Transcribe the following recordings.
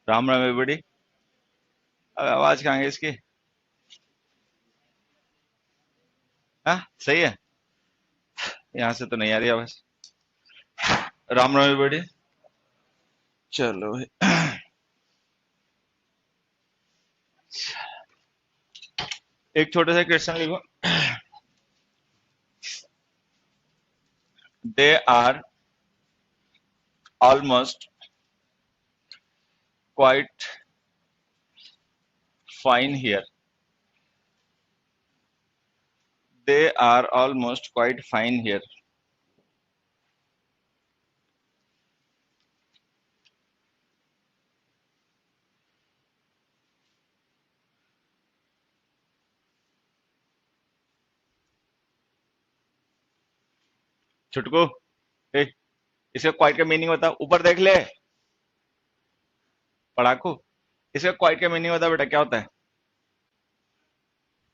Ram Ram everybody. अब आवाज कहाँ है इसकी? हाँ सही है। यहाँ से तो नहीं आ रही आवाज। राम राम एवरीबॉडी। चलो एक छोटे से क्वेश्चन लिखो। They are almost quite fine here. They are almost quite fine here. छुटको, ए, इसका क्वाइट का मीनिंग बता। ऊपर देख ले पढ़ाकू। इसका क्वाइट का मीनिंग बता बेटा, क्या होता है?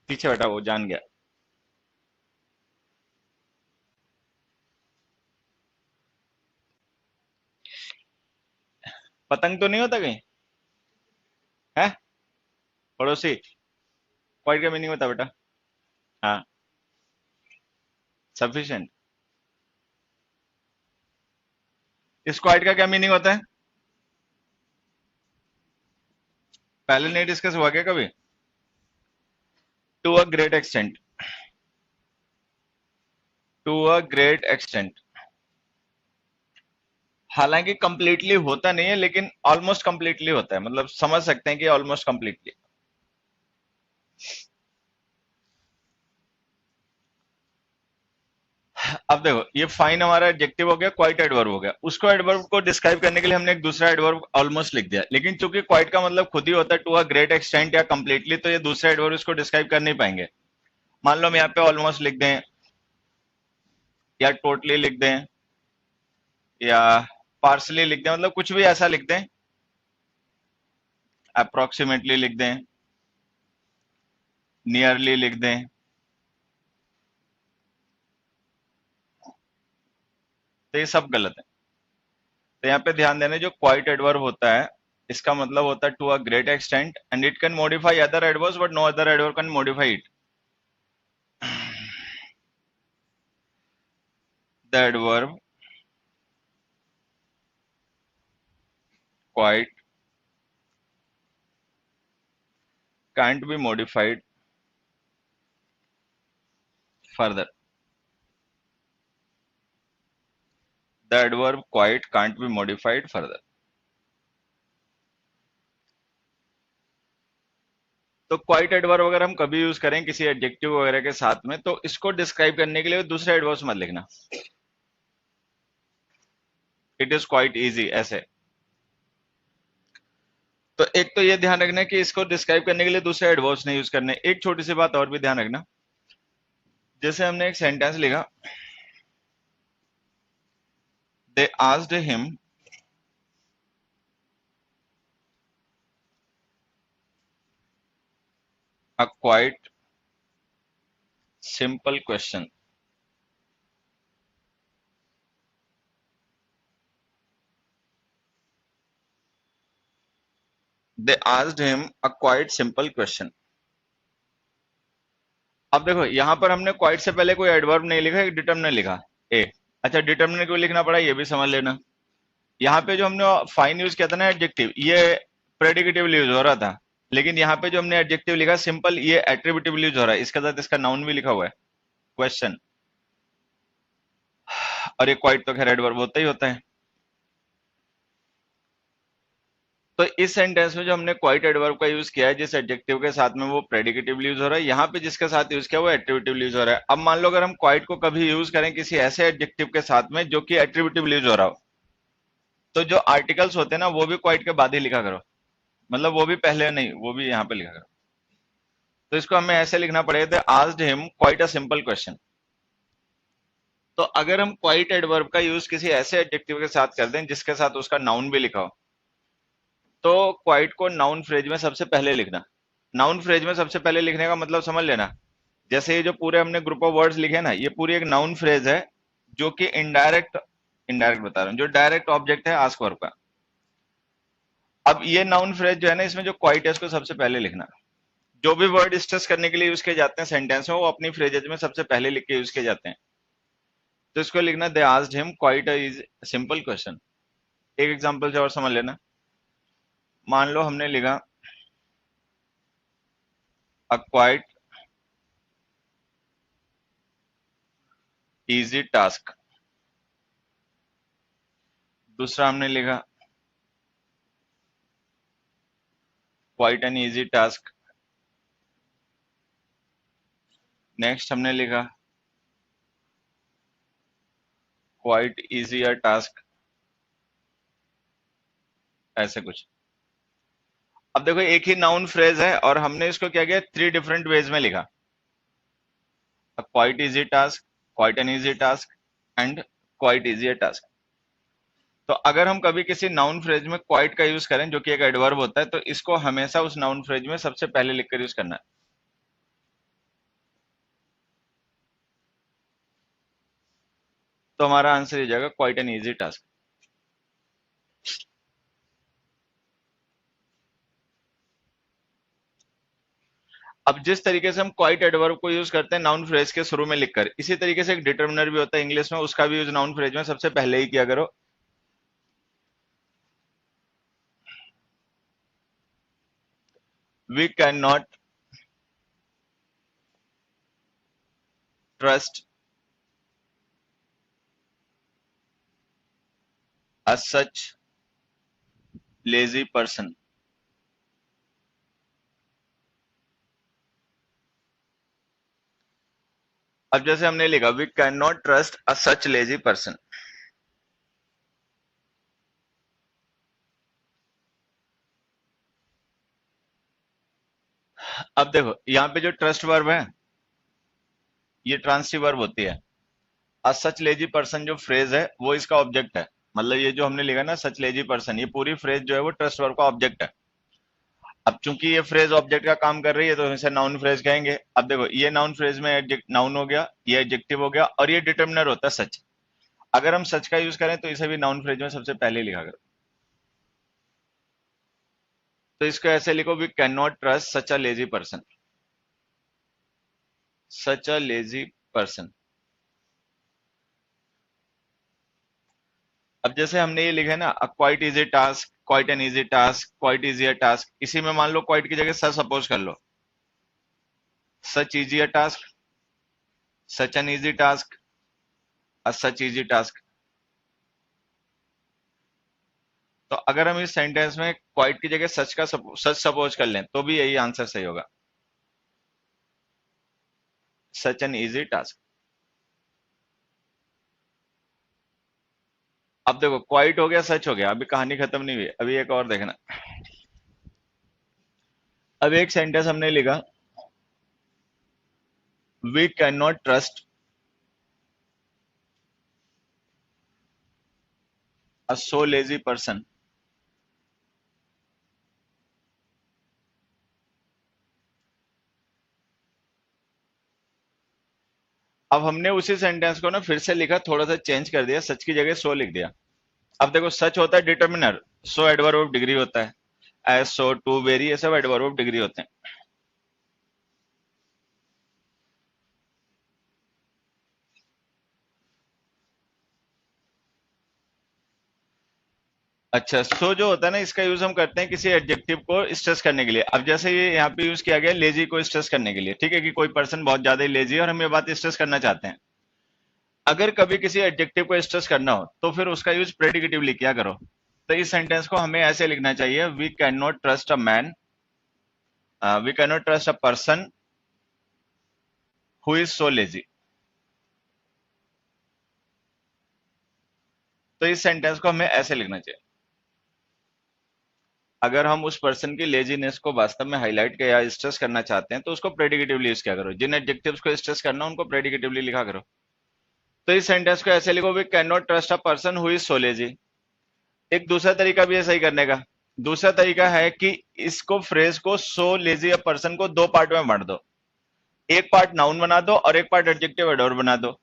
पीछे बेटा, वो जान गया। पतंग तो नहीं होता कहीं? है पड़ोसी? क्वाइट का मीनिंग बता बेटा। हाँ, सफिशिएंट। इस क्वाइट का क्या मीनिंग होता है? पहले नहीं डिस्कस हुआ क्या कभी? To a great extent. To a great extent. हालांकि कंप्लीटली होता नहीं है, लेकिन ऑलमोस्ट कंप्लीटली होता है। मतलब समझ सकते हैं कि ऑलमोस्ट कंप्लीटली। अब देखो, ये फाइन हमारा एडजेक्टिव हो गया, क्वाइट एडवर्ब हो गया। उसको एडवर्ब को डिस्क्राइब करने के लिए हमने एक दूसरा एडवर्ब ऑलमोस्ट लिख दिया, लेकिन चूंकि क्वाइट का मतलब खुद ही होता है टू अ ग्रेट एक्सटेंट या कंप्लीटली, तो ये दूसरा एडवर्ब इसको डिस्क्राइब कर नहीं पाएंगे। मान लो हम यहाँ पे ऑलमोस्ट लिख दें, या टोटली लिख दें, या पार्सली लिख दें, मतलब कुछ भी ऐसा लिख दें, अप्रोक्सीमेटली लिख दें, नियरली लिख दें, तो ये सब गलत है। तो यहाँ पे ध्यान देना, जो क्वाइट एडवर्ब होता है इसका मतलब होता है to a great extent, and it can modify other adverbs but no other adverb can modify it. The adverb quite can't be modified further. The adverb quite can't be modified further. तो quite adverb अगर हम कभी use करें किसी adjective वगैरह के साथ में, तो इसको डिस्क्राइब करने के लिए दूसरे एडवर्ब्स मत लिखना। इट इज क्वाइट इजी ऐसे। तो एक तो ये ध्यान रखना कि इसको डिस्क्राइब करने के लिए दूसरे एडवर्ब्स नहीं यूज करने। एक छोटी सी बात और भी ध्यान रखना, जैसे हमने एक सेंटेंस लिखा, they asked him a quite simple question. They asked him a quite simple question. अब देखो, यहां पर हमने क्वाइट से पहले कोई एडवर्ब नहीं लिखा, एक डिटर्मिनर लिखा ए। अच्छा, डिटर्मिनर क्यों लिखना पड़ा ये भी समझ लेना। यहाँ पे जो हमने फाइन यूज किया था ना एडजेक्टिव, ये प्रेडिकेटिव यूज हो रहा था, लेकिन यहाँ पे जो हमने एडजेक्टिव लिखा सिंपल, ये एट्रीब्यूटिव यूज हो रहा है। इसके साथ इसका नाउन भी लिखा हुआ है, क्वेश्चन। और ये क्वाइट तो खैर एडवर्ब होता ही होता है। तो इस सेंटेंस में जो हमने क्वाइट एडवर्ब का यूज किया है, जिस एडजेक्टिव के साथ में, वो प्रेडिकेटिव यूज हो रहा है। यहाँ पे जिसके साथ यूज किया वो एट्रीब्यूटिव यूज हो रहा है। अब मान लो अगर हम क्वाइट को कभी यूज करें किसी ऐसे एडजेक्टिव के साथ में जो कि एट्रीब्यूटिव यूज हो रहा हो, तो जो आर्टिकल्स होते हैं ना, वो भी क्वाइट के बाद ही लिखा करो। मतलब वो भी पहले नहीं, वो भी यहाँ पे लिखा करो। तो इसको हमें ऐसे लिखना पड़ेगा, asked him quite a simple question. तो अगर हम क्वाइट एडवर्ब का यूज किसी ऐसे एडजेक्टिव के साथ कर दें जिसके साथ उसका नाउन भी लिखा हो, तो क्वाइट को नाउन फ्रेज में सबसे पहले लिखना। नाउन फ्रेज में सबसे पहले लिखने का मतलब समझ लेना, जैसे ये जो पूरे हमने ग्रुप ऑफ वर्ड्स लिखे ना, ये पूरी एक नाउन फ्रेज है, जो कि इनडायरेक्ट, इनडायरेक्ट बता रहा हूँ, जो डायरेक्ट ऑब्जेक्ट है आस्क वर्ब का। अब ये नाउन फ्रेज जो है ना, इसमें जो क्वाइट है इसको सबसे पहले लिखना। जो भी वर्ड स्ट्रेस करने के लिए यूज किए जाते हैं सेंटेंस में, वो अपनी फ्रेजेज में सबसे पहले लिख के यूज किए जाते हैं। तो इसको लिखना, they asked him quite is simple question. एक एग्जांपल से और समझ लेना। मान लो हमने लिखा अ क्वाइट इजी टास्क। दूसरा हमने लिखा quite an easy task. Next हमने लिखा क्वाइट इजियर टास्क, ऐसे कुछ। अब देखो एक ही नाउन फ्रेज है और हमने इसको क्या किया, 3 डिफरेंट वेज में लिखा, quite easy task, quite an easy task and quite easier task. तो अगर हम कभी किसी नाउन फ्रेज में क्वाइट का यूज करें, जो कि एक एडवर्ब होता है, तो इसको हमेशा उस नाउन फ्रेज में सबसे पहले लिखकर यूज करना है। तो हमारा आंसर हो जाएगा क्वाइट एन इजी टास्क। अब जिस तरीके से हम क्वाइट एडवर्ब को यूज करते हैं नाउन फ्रेज के शुरू में लिखकर, इसी तरीके से एक डिटर्मिनर भी होता है इंग्लिश में, उसका भी यूज नाउन फ्रेज में सबसे पहले ही किया करो। We can not trust a such lazy person. अब जैसे हमने लिखा, we can not trust a such lazy person. अब देखो यहाँ पे जो ट्रस्ट वर्ब है, ये ट्रांसिटिव वर्ब होती है। अ सच लेजी पर्सन जो फ्रेज है वो इसका ऑब्जेक्ट है। मतलब ये जो हमने लिखा ना सच लेजी पर्सन, ये पूरी फ्रेज जो है वो ट्रस्ट वर्ब का ऑब्जेक्ट है। अब चूंकि ये फ्रेज ऑब्जेक्ट का काम कर रही है, तो इसे नाउन फ्रेज कहेंगे। अब देखो ये नाउन फ्रेज में नाउन हो गया, ये एडजेक्टिव हो गया, और ये डिटर्मिनर होता है सच। अगर हम सच का यूज करें तो इसे भी नाउन फ्रेज में सबसे पहले लिखा करो। तो इसको ऐसे लिखो, we can not trust such a lazy person. Such a lazy person. अब जैसे हमने ये लिखा है ना, quite easy task, quite an easy task, quite easier task, इसी में मान लो क्वाइट की जगह सच सपोज कर लो, such easier task, such an easy task, such easy task. तो अगर हम इस सेंटेंस में क्वाइट की जगह सच सपोज कर लें, तो भी यही आंसर सही होगा, सच एन इजी टास्क। अब देखो क्वाइट हो गया, सच हो गया, अभी कहानी खत्म नहीं हुई, अभी एक और देखना। अब एक सेंटेंस हमने लिखा, we can not trust a so lazy person. अब हमने उसी सेंटेंस को ना फिर से लिखा, थोड़ा सा चेंज कर दिया, सच की जगह सो लिख दिया। अब देखो सच होता है determiner, so adverb of degree होता है, एज, सो, टू, वेरी, ये सब एडवर्ब ऑफ डिग्री होते हैं। अच्छा, सो जो होता है ना, इसका यूज हम करते हैं किसी एडजेक्टिव को स्ट्रेस करने के लिए। अब जैसे ये यहाँ पे यूज किया गया लेजी को स्ट्रेस करने के लिए, ठीक है, कि कोई पर्सन बहुत ज्यादा ही लेजी है और हम ये बात स्ट्रेस करना चाहते हैं। अगर कभी किसी एडजेक्टिव को स्ट्रेस करना हो तो फिर उसका यूज प्रेडिकेटिवली किया करो। तो इस सेंटेंस को हमें ऐसे लिखना चाहिए, we can not trust a man, we can not trust a person who is so lazy. तो इस सेंटेंस को हमें ऐसे लिखना चाहिए। अगर हम उस पर्सन की लेजीनेस को वास्तव में हाईलाइट या स्ट्रेस करना चाहते हैं, तो उसको प्रेडिकेटिवली यूज किया करो। जिन एडजेक्टिव्स को स्ट्रेस करना उनको प्रेडिकेटिवली लिखा करो। तो इस सेंटेंस को ऐसे लिखो, we can not trust a person who is so lazy. एक दूसरा तरीका भी है सही करने का। दूसरा तरीका है कि इसको फ्रेज को सो लेजी अ पर्सन को दो पार्ट में बांट दो। एक पार्ट नाउन बना दो और एक पार्ट एडजेक्टिव एडवर्ब बना दो।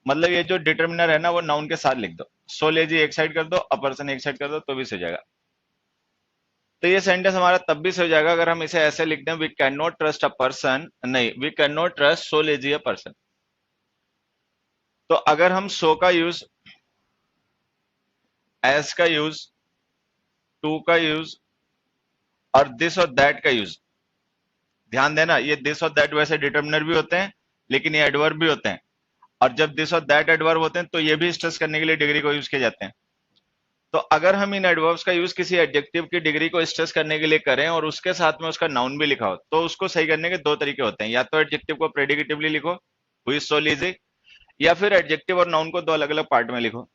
मतलब ये जो डिटर्मिनर है ना, वो नाउन के साथ लिख दो। सो लेजी एक साइड कर दो, अ पर्सन एक साइड कर दो, तो भी सही जाएगा। तो ये सेंटेंस हमारा तब भी सही हो जाएगा अगर हम इसे ऐसे लिख दें, we can not trust a person, नहीं, we can not trust so lazy a person. तो अगर हम सो का यूज, एज का यूज, टू का यूज और दिस और दैट का यूज, ध्यान देना ये दिस और दैट वैसे डिटर्मिनर भी होते हैं लेकिन ये एडवर्ब भी होते हैं, और जब दिस और दैट एडवर्ब होते हैं तो ये भी स्ट्रेस करने के लिए डिग्री को यूज किए जाते हैं। तो अगर हम इन एडवर्ब्स का यूज किसी एडजेक्टिव की डिग्री को स्ट्रेस करने के लिए करें और उसके साथ में उसका नाउन भी लिखा हो, तो उसको सही करने के दो तरीके होते हैं, या तो एडजेक्टिव को प्रेडिकेटिवली लिखो, हुई इज सो लेजी, या फिर एडजेक्टिव और नाउन को दो अलग अलग पार्ट में लिखो।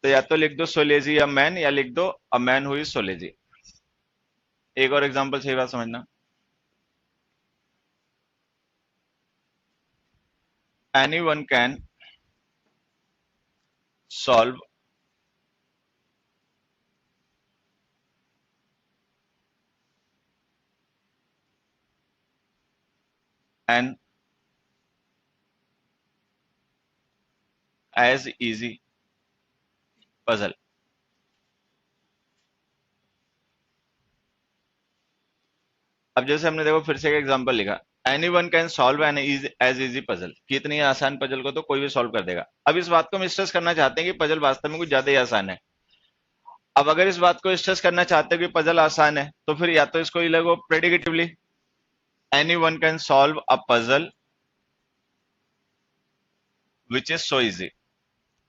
तो या तो लिख दो सो लेजी अ मैन, या लिख दो a man who is so lazy. एक और एग्जांपल सही बात समझना, anyone can solve an as easy puzzle. अब जैसे हमने देखो फिर से एक एग्जांपल लिखा, any one can solve an as easy puzzle, कि इतनी आसान पजल को तो कोई भी सॉल्व कर देगा। अब इस बात को हम स्ट्रेस करना चाहते हैं कि पजल वास्तव में कुछ ज्यादा ही आसान है। अब अगर इस बात को स्ट्रेस करना चाहते हो कि पजल आसान है, तो फिर या तो इसको ही लगो predicatively, any one can solve a puzzle which is so easy,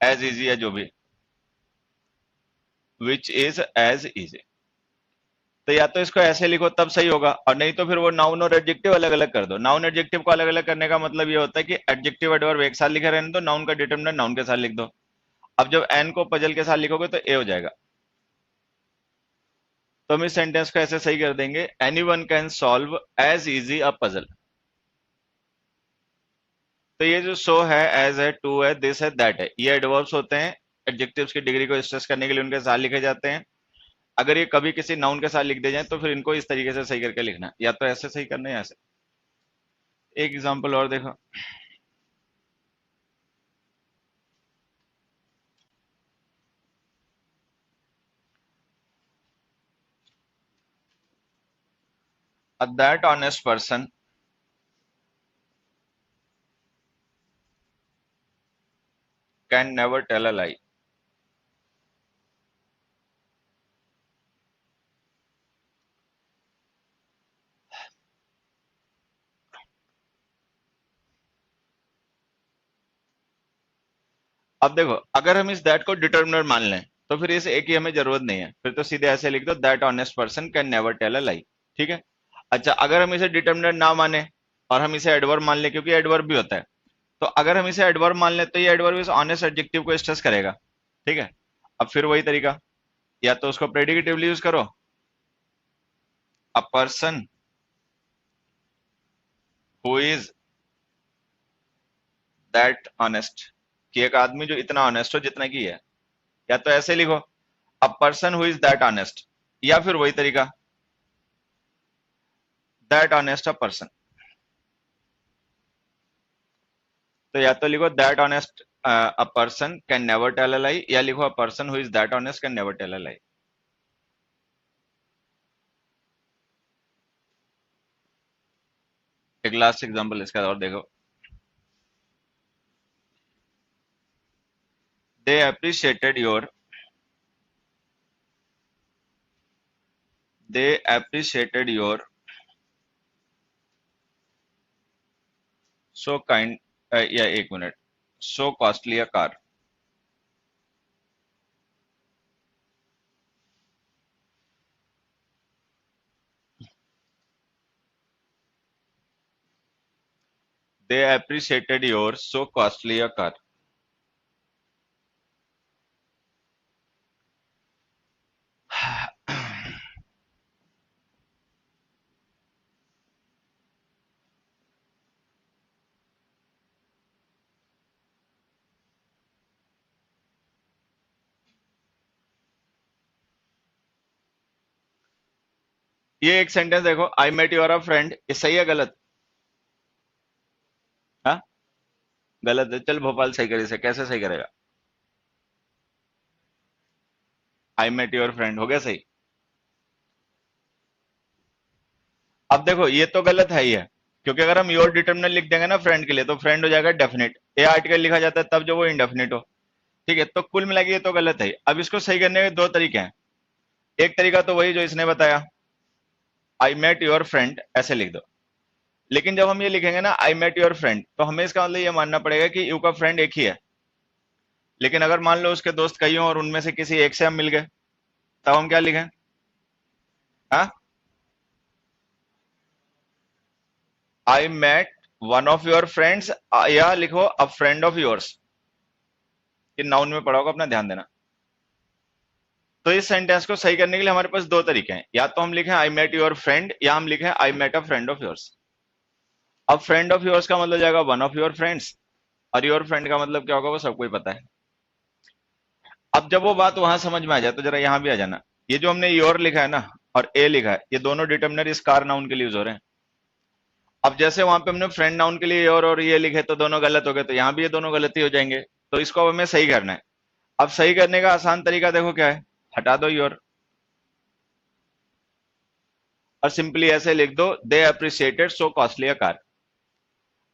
as easy है जो भी, विच इज एज इजी। तो या तो इसको ऐसे लिखो तब सही होगा, और नहीं तो फिर वो नाउन और एडजेक्टिव अलग अलग कर दो। नाउन एडजेक्टिव को अलग अलग करने का मतलब ये होता है कि एडजेक्टिव एडवर्ब एक साथ लिखे रहने दो, नाउन का डिटरमिनर नाउन के साथ लिख दो। अब जब एन को पजल के साथ लिखोगे तो ए हो जाएगा। तो हम इस सेंटेंस को ऐसे सही कर देंगे, any one can solve as easy a puzzle. तो ये जो सो है, एज है, टू है, दिस है, दैट है, ये एडवर्ब्स होते हैं, एडजेक्टिव्स की डिग्री को स्ट्रेस करने के लिए उनके साथ लिखे जाते हैं। अगर ये कभी किसी नाउन के साथ लिख दे जाए तो फिर इनको इस तरीके से सही करके लिखना, या तो ऐसे सही करना है, या ऐसे। एक एग्जांपल और देखो, that honest person can never tell a lie. अब देखो अगर हम इस दैट को डिटर्मिनर मान लें तो फिर इस ए की हमें जरूरत नहीं है, फिर तो सीधे ऐसे लिख दो, that honest person can never tell a lie. ठीक है। अच्छा, अगर हम इसे डिटर्मिनर ना माने और हम इसे एडवर्ब मान लें, क्योंकि एडवर्ब भी होता है, तो अगर हम इसे एडवर्ब मान लें तो ये एडवर्ब इस ऑनेस्ट एडजेक्टिव को स्ट्रेस करेगा। ठीक है। अब फिर वही तरीका, या तो उसको प्रेडिकेटिवली यूज करो, अ person who is that honest, कि एक आदमी जो इतना ऑनेस्ट हो जितना की है, या तो ऐसे लिखो, a person who is that honest, या फिर वही तरीका, दैट ऑनेस्ट अ पर्सन। तो या तो लिखो that honest a person can never tell a lie, या लिखो a person who is that honest can never tell a lie. एक लास्ट एग्जांपल इसका और देखो, they appreciated your, they appreciated your so kind, या एक मिनट, so costly a car. They appreciated your so costly a car. ये एक sentence देखो, I met your a friend, ये सही है गलत? हाँ, गलत है। चल भोपाल सही करे, इसे कैसे सही करेगा? आई मेट योर फ्रेंड हो गया सही। अब देखो ये तो गलत है ही है, क्योंकि अगर हम योर डिटर्मिनर लिख देंगे ना फ्रेंड के लिए, तो फ्रेंड हो जाएगा डेफिनेट, ए आर्टिकल लिखा जाता है तब जब वो इंडेफिनिट हो। ठीक है, तो कुल मिला के ये तो गलत है। अब इसको सही करने के दो तरीके हैं। एक तरीका तो वही जो इसने बताया, आई मेट योर फ्रेंड ऐसे लिख दो। लेकिन जब हम ये लिखेंगे ना आई मेट योर फ्रेंड, तो हमें इसका मतलब ये मानना पड़ेगा कि यू का फ्रेंड एक ही है। लेकिन अगर मान लो उसके दोस्त कई हों और उनमें से किसी एक से हम मिल गए, तब हम क्या लिखें? हाँ, I met one of your friends, या लिखो अ फ्रेंड ऑफ योर्स। ये नाउन में पढ़ा होगा, अपना ध्यान देना। तो इस सेंटेंस को सही करने के लिए हमारे पास दो तरीके हैं, या तो हम लिखें आई मेट योर फ्रेंड, या हम लिखें I met a friend of yours. अब फ्रेंड ऑफ योर्स का मतलब जाएगा वन ऑफ योर फ्रेंड्स, और योर फ्रेंड का मतलब क्या होगा वो सबको ही पता है। अब जब वो बात वहां समझ में आ जाए तो जरा यहां भी आ जाना। ये जो हमने योर लिखा है ना और ए लिखा है, ये दोनों डिटर्मिनर इस कार नाउन के लिए यूज हो रहे हैं। अब जैसे वहां पे हमने फ्रेंड नाउन के लिए योर और ये लिखे तो दोनों गलत हो गए, तो यहाँ भी ये दोनों गलती हो जाएंगे। तो इसको अब हमें सही करना है। अब सही करने का आसान तरीका देखो क्या है, हटा दो योर और सिंपली ऐसे लिख दो they appreciated so costly a car.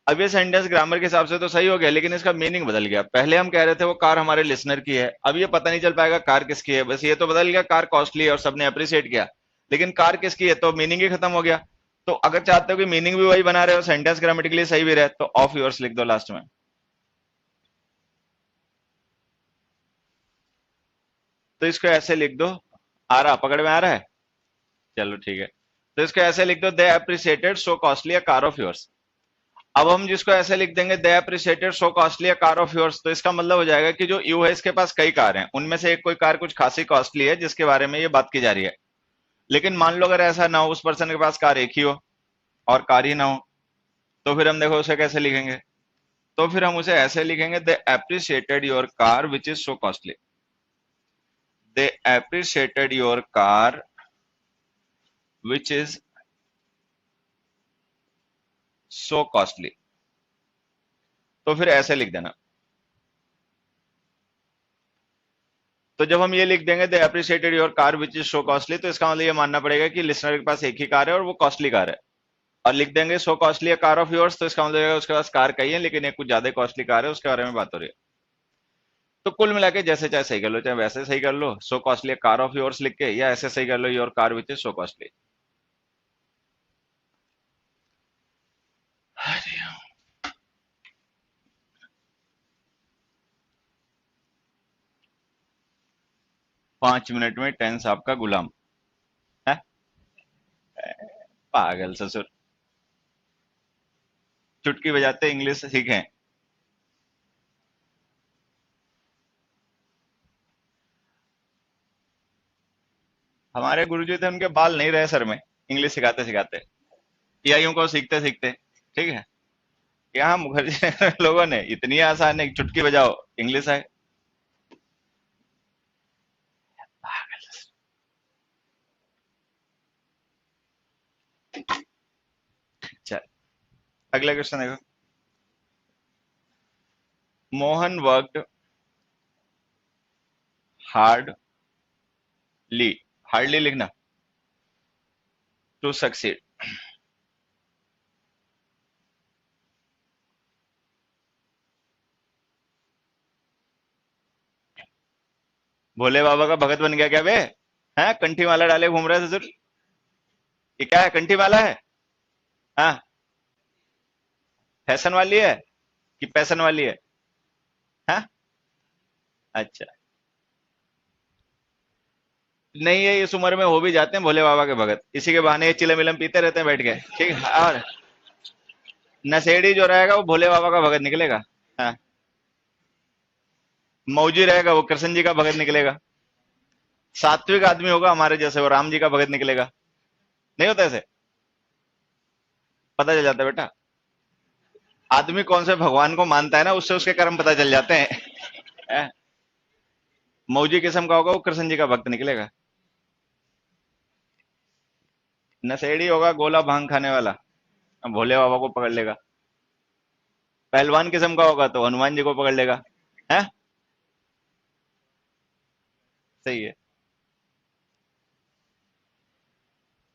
अब ये सेंटेंस ग्रामर के हिसाब से तो सही हो गया, लेकिन इसका मीनिंग बदल गया। पहले हम कह रहे थे वो कार हमारे लिसनर की है, अब ये पता नहीं चल पाएगा कार किसकी है। बस ये तो बदल गया, कार कॉस्टली है और सबने अप्रिशिएट किया, लेकिन कार किसकी है तो मीनिंग ही खत्म हो गया। तो अगर चाहते हो कि मीनिंग भी वही बना रहे हो, सेंटेंस ग्रामेटिकली सही भी रहे, तो ऑफ योर्स लिख दो लास्ट में। तो इसको ऐसे लिख दो, आ रहा, पकड़ में आ रहा है? चलो ठीक है। तो इसको ऐसे लिख दो, they appreciated so costly a car of yours. अब हम जिसको ऐसे लिख देंगे they appreciated so costly a car of yours, तो इसका मतलब हो जाएगा कि जो यू है इसके पास कई कार हैं, उनमें से एक कोई कार कुछ खासी कॉस्टली है जिसके बारे में ये बात की जा रही है। लेकिन मान लो अगर ऐसा ना हो, उस पर्सन के पास कार एक ही हो और कार ही ना हो, तो फिर हम देखो उसे कैसे लिखेंगे। तो फिर हम उसे ऐसे लिखेंगे, they appreciated your car which is so costly. They appreciated your car which is so costly. तो फिर ऐसे लिख देना। तो जब हम ये लिख देंगे they appreciated your car which is so costly, तो इसका मतलब ये मानना पड़ेगा कि लिसनर के पास एक ही कार है और वो कॉस्टली कार है। और लिख देंगे सो कॉस्टली कार ऑफ योर्स, तो इसका मतलब है उसके पास कार कही है लेकिन एक कुछ ज्यादा कॉस्टली कार है, उसके बारे में बात हो रही है। तो कुल मिला के जैसे चाहे सही कर लो, चाहे वैसे सही कर लो so costly car of yours लिख के, या ऐसे सही कर लो your car which is so costly. 5 minute में टेंस आपका गुलाम है। पागल ससुर, चुटकी बजाते इंग्लिश सीखें। हमारे गुरुजी थे, उनके बाल नहीं रहे सर में इंग्लिश सिखाते सिखाते, या यूं को सीखते सीखते। ठीक है, यहाँ मुखर्जी लोगों ने इतनी आसान है, चुटकी बजाओ इंग्लिश है। चल अगला क्वेश्चन देखो। मोहन वर्कड हार्डली, हार्डली लिखना, टू सक्सीड। भोले बाबा का भगत बन गया क्या बे? हैं, कंठी माला डाले घूम रहा है ससुर? ये क्या है, कंठी माला है? हाँ, फैशन वाली है कि पैसन वाली है? हाँ, अच्छा। नहीं है, इस उम्र में हो भी जाते हैं भोले बाबा के भगत, इसी के बहाने ये चिलम विलम पीते रहते हैं बैठ के। ठीक है, और नशेड़ी जो रहेगा वो भोले बाबा का भगत निकलेगा। हाँ, मौजी रहेगा वो कृष्ण जी का भगत निकलेगा। सात्विक आदमी होगा हमारे जैसे, वो राम जी का भगत निकलेगा। नहीं होता ऐसे? पता चल जाता है बेटा, आदमी कौन से भगवान को मानता है ना, उससे उसके कर्म पता चल जाते हैं। मौजी किस्म का होगा वो कृष्ण जी का भक्त निकलेगा। नशेड़ी होगा गोला भांग खाने वाला, भोले बाबा को पकड़ लेगा। पहलवान किस्म का होगा तो हनुमान जी को पकड़ लेगा। है, सही है।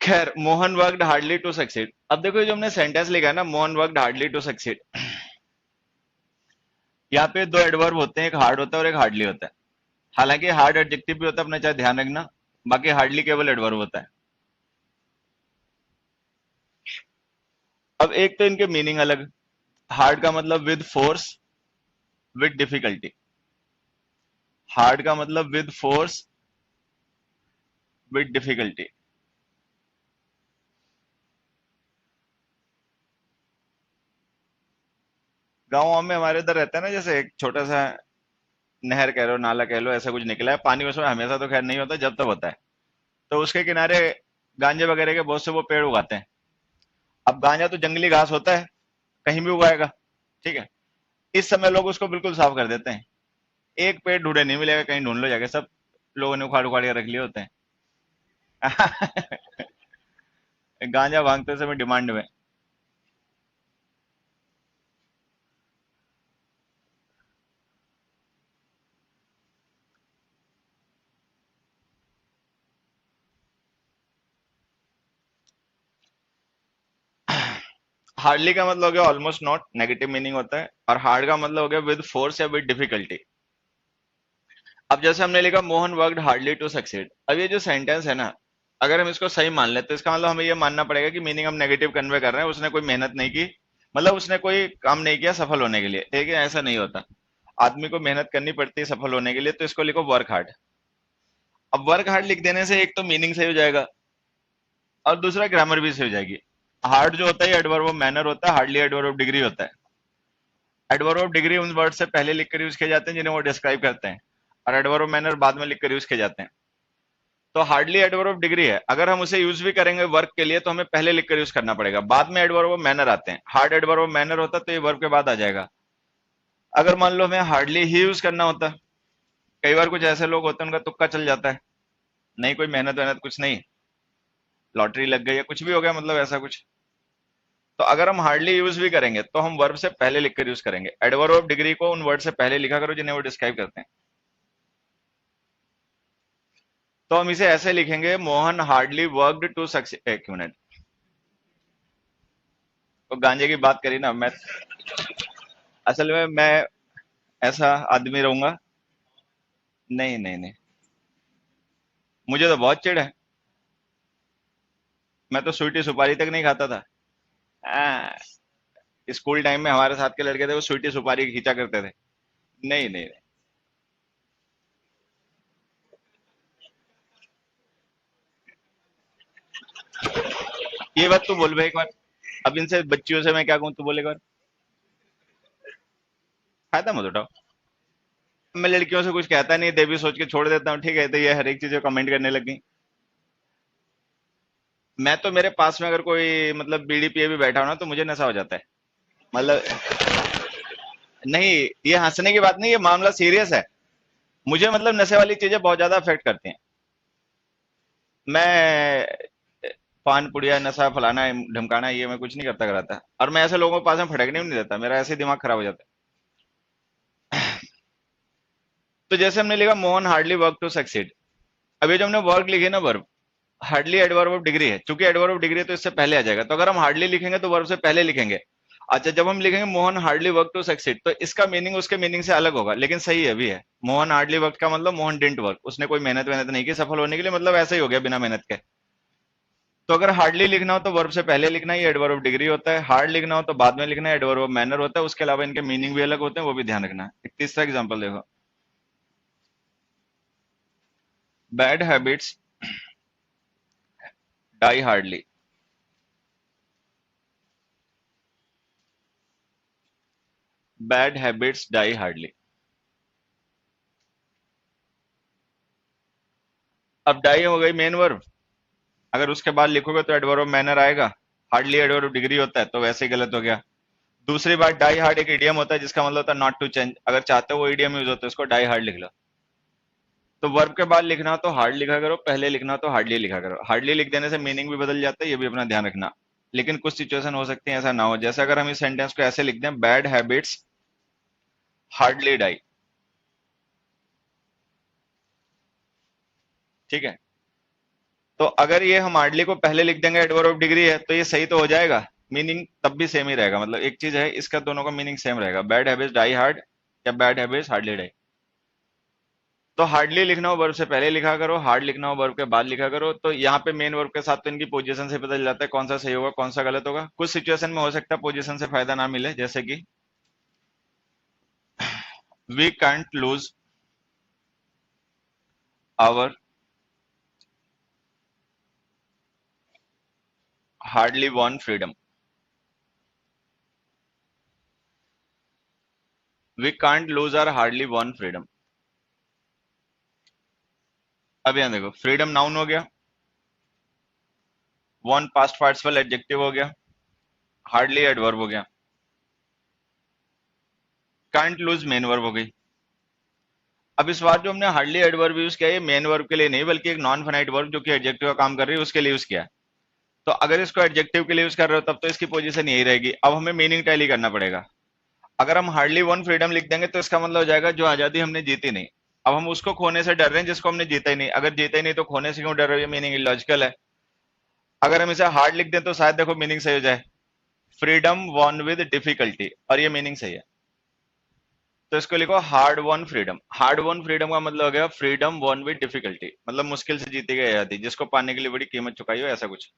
खैर, Mohan worked hardly to succeed. अब देखो ये जो हमने सेंटेंस लिखा है ना, Mohan worked hardly to succeed, यहाँ पे दो एडवर्ब होते हैं, एक हार्ड होता है और एक हार्डली होता है। हालांकि हार्ड एडजेक्टिव भी होता है, अपना चाहे ध्यान रखना, बाकी हार्डली केवल एडवर्ब होता है। अब एक तो इनके मीनिंग अलग। हार्ड का मतलब with force, with difficulty. Hard का मतलब विद फोर्स, विद डिफिकल्टी। गाँव में हमारे इधर रहता है ना, जैसे एक छोटा सा नहर कह लो, नाला कह लो, ऐसा कुछ निकला है, पानी उसमें हमेशा तो खैर नहीं होता, जब तक होता है। तो उसके किनारे गांजे वगैरह के बहुत से वो पेड़ उगाते हैं। अब गांजा तो जंगली घास होता है, कहीं भी उगाएगा, ठीक है। इस समय लोग उसको बिल्कुल साफ कर देते हैं। एक पेड़ ढूंढे नहीं मिलेगा, कहीं ढूंढ लो जाके, सब लोगों ने उखाड़ उखाड़ के रख लिए होते हैं। गांजा भांगते समय डिमांड में। हार्डली का मतलब हो गया ऑलमोस्ट नॉट, नेगेटिव मीनिंग होता है। और हार्ड का मतलब हो गया विद फोर्स या विद डिफिकल्टी। अब जैसे हमने लिखा Mohan worked hardly to succeed, अब ये जो सेंटेंस है ना, अगर हम इसको सही मान लेते तो इसका मतलब हमें ये मानना पड़ेगा कि मीनिंग हम नेगेटिव कन्वे कर रहे हैं, उसने कोई मेहनत नहीं की, मतलब उसने कोई काम नहीं किया सफल होने के लिए, ठीक है। ऐसा नहीं होता, आदमी को मेहनत करनी पड़ती है सफल होने के लिए, तो इसको लिखो वर्क हार्ड। अब वर्क हार्ड लिख देने से एक तो मीनिंग सही हो जाएगा और दूसरा ग्रामर भी सही हो जाएगी। हार्ड जो होता है एडवर्ब ऑफ मैनर होता है, हार्डली एडवर्ब ऑफ डिग्री होता है। एडवर्ब ऑफ डिग्री उन वर्ड से पहले लिखकर यूज किए जाते हैं जिन्हें वो डिस्क्राइब करते हैं, और एडवर्ब ऑफ मैनर बाद में लिखकर यूज किए जाते हैं। तो हार्डली एडवर्ब ऑफ डिग्री है, अगर हम उसे यूज भी करेंगे वर्क के लिए तो हमें पहले लिखकर यूज करना पड़ेगा, बाद में एडवर्ब ऑफ मैनर आते हैं। हार्ड एडवर्ब ऑफ मैनर होता तो ये वर्ब के बाद आ जाएगा। अगर मान लो हमें हार्डली ही यूज करना होता, कई बार कुछ ऐसे लोग होते हैं उनका तुक्का चल जाता है, नहीं कोई मेहनत वहनत कुछ नहीं, लॉटरी लग गई या कुछ भी हो गया, मतलब ऐसा कुछ। तो अगर हम हार्डली यूज भी करेंगे तो हम वर्ब से पहले लिखकर यूज करेंगे। एडवर्ब ऑफ डिग्री को उन वर्ड से पहले लिखा करो जिन्हें वो डिस्क्राइब करते हैं। तो हम इसे ऐसे लिखेंगे, Mohan hardly worked to succeed. एक मिनट, तो गांजे की बात करी ना, मैं असल में मैं ऐसा आदमी रहूंगा। नहीं नहीं नहीं, मुझे तो बहुत चिढ़ है, मैं तो स्वीटी सुपारी तक नहीं खाता था। आ, स्कूल टाइम में हमारे साथ के लड़के थे वो स्वीटी सुपारी खींचा करते थे। नहीं नहीं नहीं। ये बात तू बोल भाई एक बार, अब इनसे बच्चियों से मैं क्या कहूँ, तू बोले एक बार। फायदा मत उठाओ। मैं लड़कियों से कुछ कहता नहीं, देवी सोच के छोड़ देता हूँ, ठीक है। तो ये हर एक चीज कमेंट करने लग गई। मैं तो मेरे पास में अगर कोई मतलब बीड़ी पिए भी बैठा हो ना तो मुझे नशा हो जाता है, मतलब। नहीं, ये हंसने की बात नहीं, ये मामला सीरियस है। मुझे मतलब नशे वाली चीजें बहुत ज्यादा अफेक्ट करती हैं। मैं पान पुड़िया नशा फलाना ढमकाना ये मैं कुछ नहीं करता कराता, और मैं ऐसे लोगों के पास में फटकने भी नहीं देता, मेरा ऐसे ही दिमाग खराब हो जाता है। तो जैसे हमने लिखा Mohan hardly work to succeed, अब ये जो हमने वर्क लिखी है ना verb, hardly adverb of degree है, चूंकि एडवर्ब ऑफ डिग्री है तो इससे पहले आ जाएगा, तो अगर हम हार्डली लिखेंगे तो वर्ब से पहले लिखेंगे। अच्छा, जब हम लिखेंगे Mohan hardly work to succeed तो इसका मीनिंग उसके मीनिंग से अलग होगा, लेकिन सही है भी है। मोहन हार्डली वर्क का मतलब मोहन डिडंट वर्क, उसने कोई मेहनत वहनत नहीं की सफल होने के लिए, मतलब ऐसा ही हो गया बिना मेहनत के। तो अगर हार्डली लिखना हो तो वर्ब से पहले लिखना है, ये एडवर्ब ऑफ डिग्री होता है। हार्ड लिखना हो तो बाद में लिखना है, एडवर्ब ऑफ मैनर होता है। उसके अलावा इनके मीनिंग भी अलग होते हैं, वो भी ध्यान रखना है। एक तीसरा एग्जांपल देखो, bad habits die hardly. Bad habits die hardly. अब डाई हो गई मेन वर्ब, अगर उसके बाद लिखोगे तो एडवर्ब ऑफ मैनर आएगा। हार्डली एडवर्ब ऑफ डिग्री होता है, तो वैसे ही गलत हो गया। दूसरी बात, डाई हार्ड एक इडियम होता है जिसका मतलब होता है नॉट टू चेंज, अगर चाहते हो वो इडियम यूज होता है, इसको डाई हार्ड लिख लो। तो वर्ब के बाद लिखना हो तो हार्ड लिखा करो, पहले लिखना हो तो हार्डली लिखा करो। हार्डली लिख देने से मीनिंग भी बदल जाता है, ये भी अपना ध्यान रखना। लेकिन कुछ सिचुएशन हो सकती है ऐसा ना हो, जैसे अगर हम इस सेंटेंस को ऐसे लिख दें, बैड हैबिट्स हार्डली डाई, ठीक है। तो अगर ये हम हार्डली को पहले लिख देंगे एडवर्ब ऑफ डिग्री है तो ये सही तो हो जाएगा, मीनिंग तब भी सेम ही रहेगा, मतलब एक चीज है इसका दोनों का मीनिंग सेम रहेगा, बैड हैबिट्स डाई हार्ड या बैड हैबिट्स हार्डली डाई। तो हार्डली लिखना हो वर्ब से पहले लिखा करो, हार्ड लिखना हो वर्ब के बाद लिखा करो। तो यहाँ पे मेन वर्ब के साथ तो इनकी पोजीशन से पता चल जाता है कौन सा सही होगा कौन सा गलत होगा। कुछ सिचुएशन में हो सकता है पोजीशन से फायदा ना मिले, जैसे कि we can't lose our hardly won freedom, we can't lose our hardly won freedom. अब यहाँ देखो, फ्रीडम नाउन हो गया, वॉन पास्ट पार्टिसिपल एडजेक्टिव हो गया, हार्डली एडवर्ब हो गया, कांट लूज मेन वर्ब हो गई। अब इस बार जो हमने हार्डली एडवर्ब यूज किया है, ये मेन वर्ब के लिए नहीं बल्कि एक नॉन फाइनाइट वर्ब जो कि एडजेक्टिव का काम कर रही है उसके लिए यूज किया है। तो अगर इसको एडजेक्टिव के लिए यूज कर रहे हो तब तो इसकी पोजीशन यही रहेगी। अब हमें मीनिंग टैली करना पड़ेगा। अगर हम हार्डली वन फ्रीडम लिख देंगे तो इसका मतलब हो जाएगा जो आजादी हमने जीती नहीं। अब हम उसको खोने से डर रहे हैं जिसको हमने जीता ही नहीं, अगर जीता ही नहीं तो खोने से क्यों डर रहे हो, ये मीनिंग इलॉजिकल है। अगर हम इसे हार्ड लिख दें तो शायद देखो मीनिंग सही हो जाए, फ्रीडम वॉन विद डिफिकल्टी, और ये मीनिंग सही है। तो इसको लिखो hard one freedom. Hard one freedom का मतलब हो गया फ्रीडम वन विद डिफिकल्टी, मतलब मुश्किल से जीती गई आजादी जिसको पाने के लिए बड़ी कीमत चुकाई हो, ऐसा कुछ।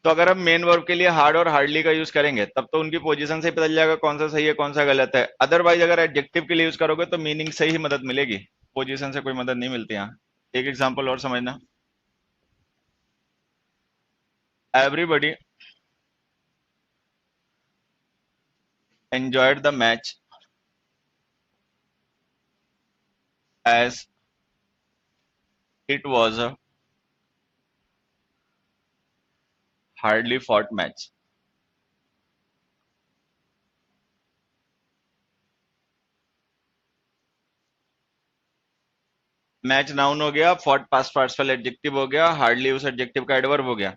तो अगर हम मेन वर्ब के लिए हार्ड और हार्डली का यूज करेंगे तब तो उनकी पोजीशन से ही पता चल जाएगा कौन सा सही है कौन सा गलत है। अदरवाइज अगर एडजेक्टिव के लिए यूज करोगे तो मीनिंग से ही मदद मिलेगी, पोजीशन से कोई मदद नहीं मिलती यहाँ। एक एग्जांपल और समझना, everybody enjoyed the match as it was a hardly fought match. Match noun हो गया, फॉट पास्ट पार्टिसिपल एडजेक्टिव हो गया, हार्डली उस एडजेक्टिव का एडवर्ब हो गया।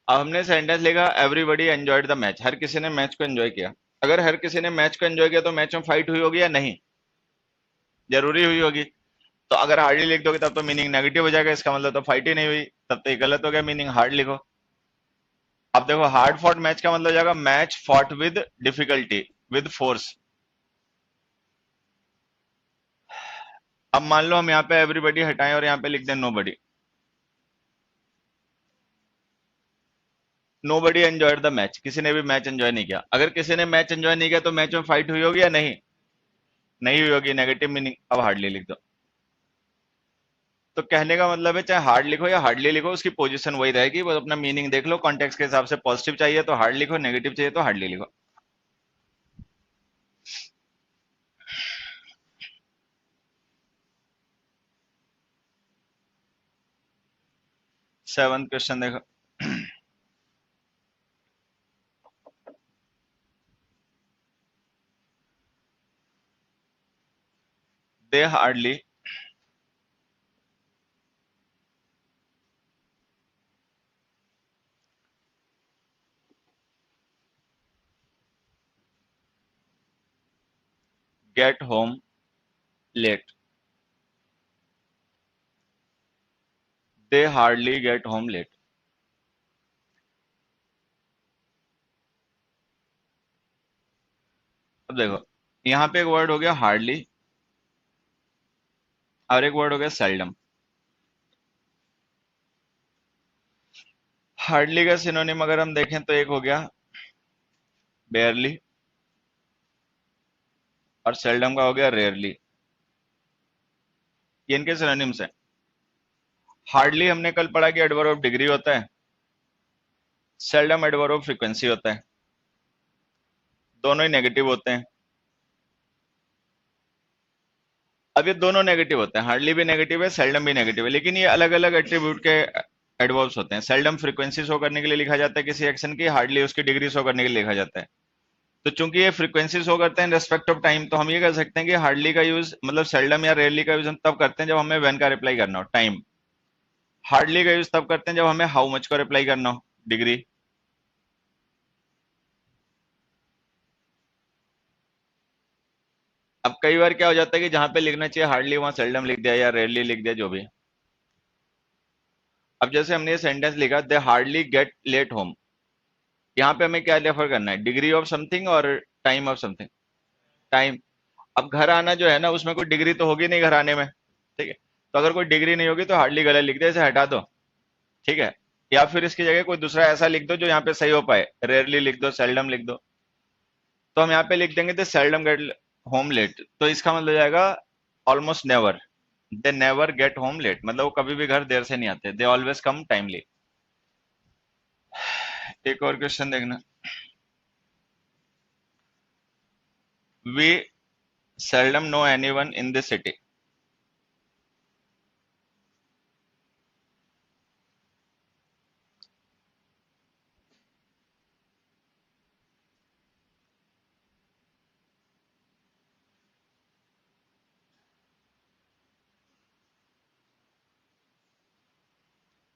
अब हमने सेंटेंस लिखा एवरीबडी एंजॉयड द मैच, हर किसी ने मैच को एंजॉय किया। अगर हर किसी ने मैच को एंजॉय किया तो मैच में फाइट हुई होगी या नहीं, जरूरी हुई होगी। तो अगर हार्डली लिख दोगे तब तो मीनिंग नेगेटिव हो जाएगा, इसका मतलब तो फाइट ही नहीं हुई, तब तो ये गलत हो गया, मीनिंग हार्ड लिखो। अब देखो हार्ड फॉट मैच का मतलब हो जाएगा match fought with difficulty with force. अब मान लो हम यहाँ पे एवरीबडी हटाएं और यहाँ पे लिख दें nobody, nobody enjoyed the match, किसी ने भी मैच एंजॉय नहीं किया। अगर किसी ने मैच एंजॉय नहीं किया तो मैच में फाइट हुई होगी या नहीं, नहीं हुई होगी, नेगेटिव मीनिंग। अब हार्डली लिख दो। तो कहने का मतलब है चाहे हार्ड लिखो या हार्डली लिखो उसकी पोजीशन वही रहेगी, बस अपना मीनिंग देख लो कॉन्टेक्स्ट के हिसाब से, पॉजिटिव चाहिए तो हार्ड लिखो, नेगेटिव चाहिए तो हार्डली लिखो। 7th क्वेश्चन देखो, दे हार्डली गेट होम लेट, दे हार्डली गेट होम लेट। अब देखो यहाँ पे एक वर्ड हो गया हार्डली और एक वर्ड हो गया सेल्डम। हार्डली का सिनोनिम अगर हम देखें तो एक हो गया बेयरली और सेल्डम का हो गया रेयरली, ये इनके सिनोनिम्स हैं। हार्डली हमने कल पढ़ा कि एडवर्ब ऑफ डिग्री होता है, सेल्डम एडवर्ब ऑफ फ्रीक्वेंसी होता है, दोनों ही नेगेटिव होते हैं। अब ये दोनों नेगेटिव होते हैं, हार्डली भी नेगेटिव है सेल्डम भी नेगेटिव है, लेकिन ये अलग अलग एट्रीब्यूट के एडवर्ब्स होते हैं। सेल्डम फ्रीक्वेंसी शो करने के लिए लिखा जाता है किसी एक्शन की, हार्डली उसकी डिग्री शो करने के लिए लिखा जाता है। तो चूंकि ये फ्रीक्वेंसी शो करते हैं रेस्पेक्ट ऑफ टाइम, तो हम ये कह सकते हैं कि हार्डली का यूज मतलब सेल्डम या रेयरली का यूज हम तब करते हैं जब हमें व्हेन का रिप्लाई करना हो, टाइम। हार्डली का यूज तब करते हैं जब हमें हाउ मच का रिप्लाई करना हो, डिग्री। अब कई बार क्या हो जाता है कि जहां पे लिखना चाहिए हार्डली वहां सेल्डम लिख दिया या रेयरली लिख दिया, जो भी। अब जैसे हमने ये सेंटेंस लिखा, दे हार्डली गेट लेट होम, यहाँ पे हमें क्या रेफर करना है, डिग्री ऑफ समथिंग और टाइम ऑफ समथिंग, टाइम। अब घर आना जो है ना, उसमें कोई डिग्री तो होगी नहीं घर आने में, ठीक है। तो अगर कोई डिग्री नहीं होगी तो हार्डली गलत लिख दे, इसे हटा दो, ठीक है। या फिर इसकी जगह कोई दूसरा ऐसा लिख दो जो यहाँ पे सही हो पाए, रेयरली लिख दो, सेल्डम लिख दो। तो हम यहाँ पे लिख देंगे the seldom get home late, तो इसका मतलब हो जाएगा almost never, they never get home late, मतलब वो कभी भी घर देर से नहीं आते, दे ऑलवेज कम टाइमली। एक और क्वेश्चन देखना, we seldom know anyone in this city.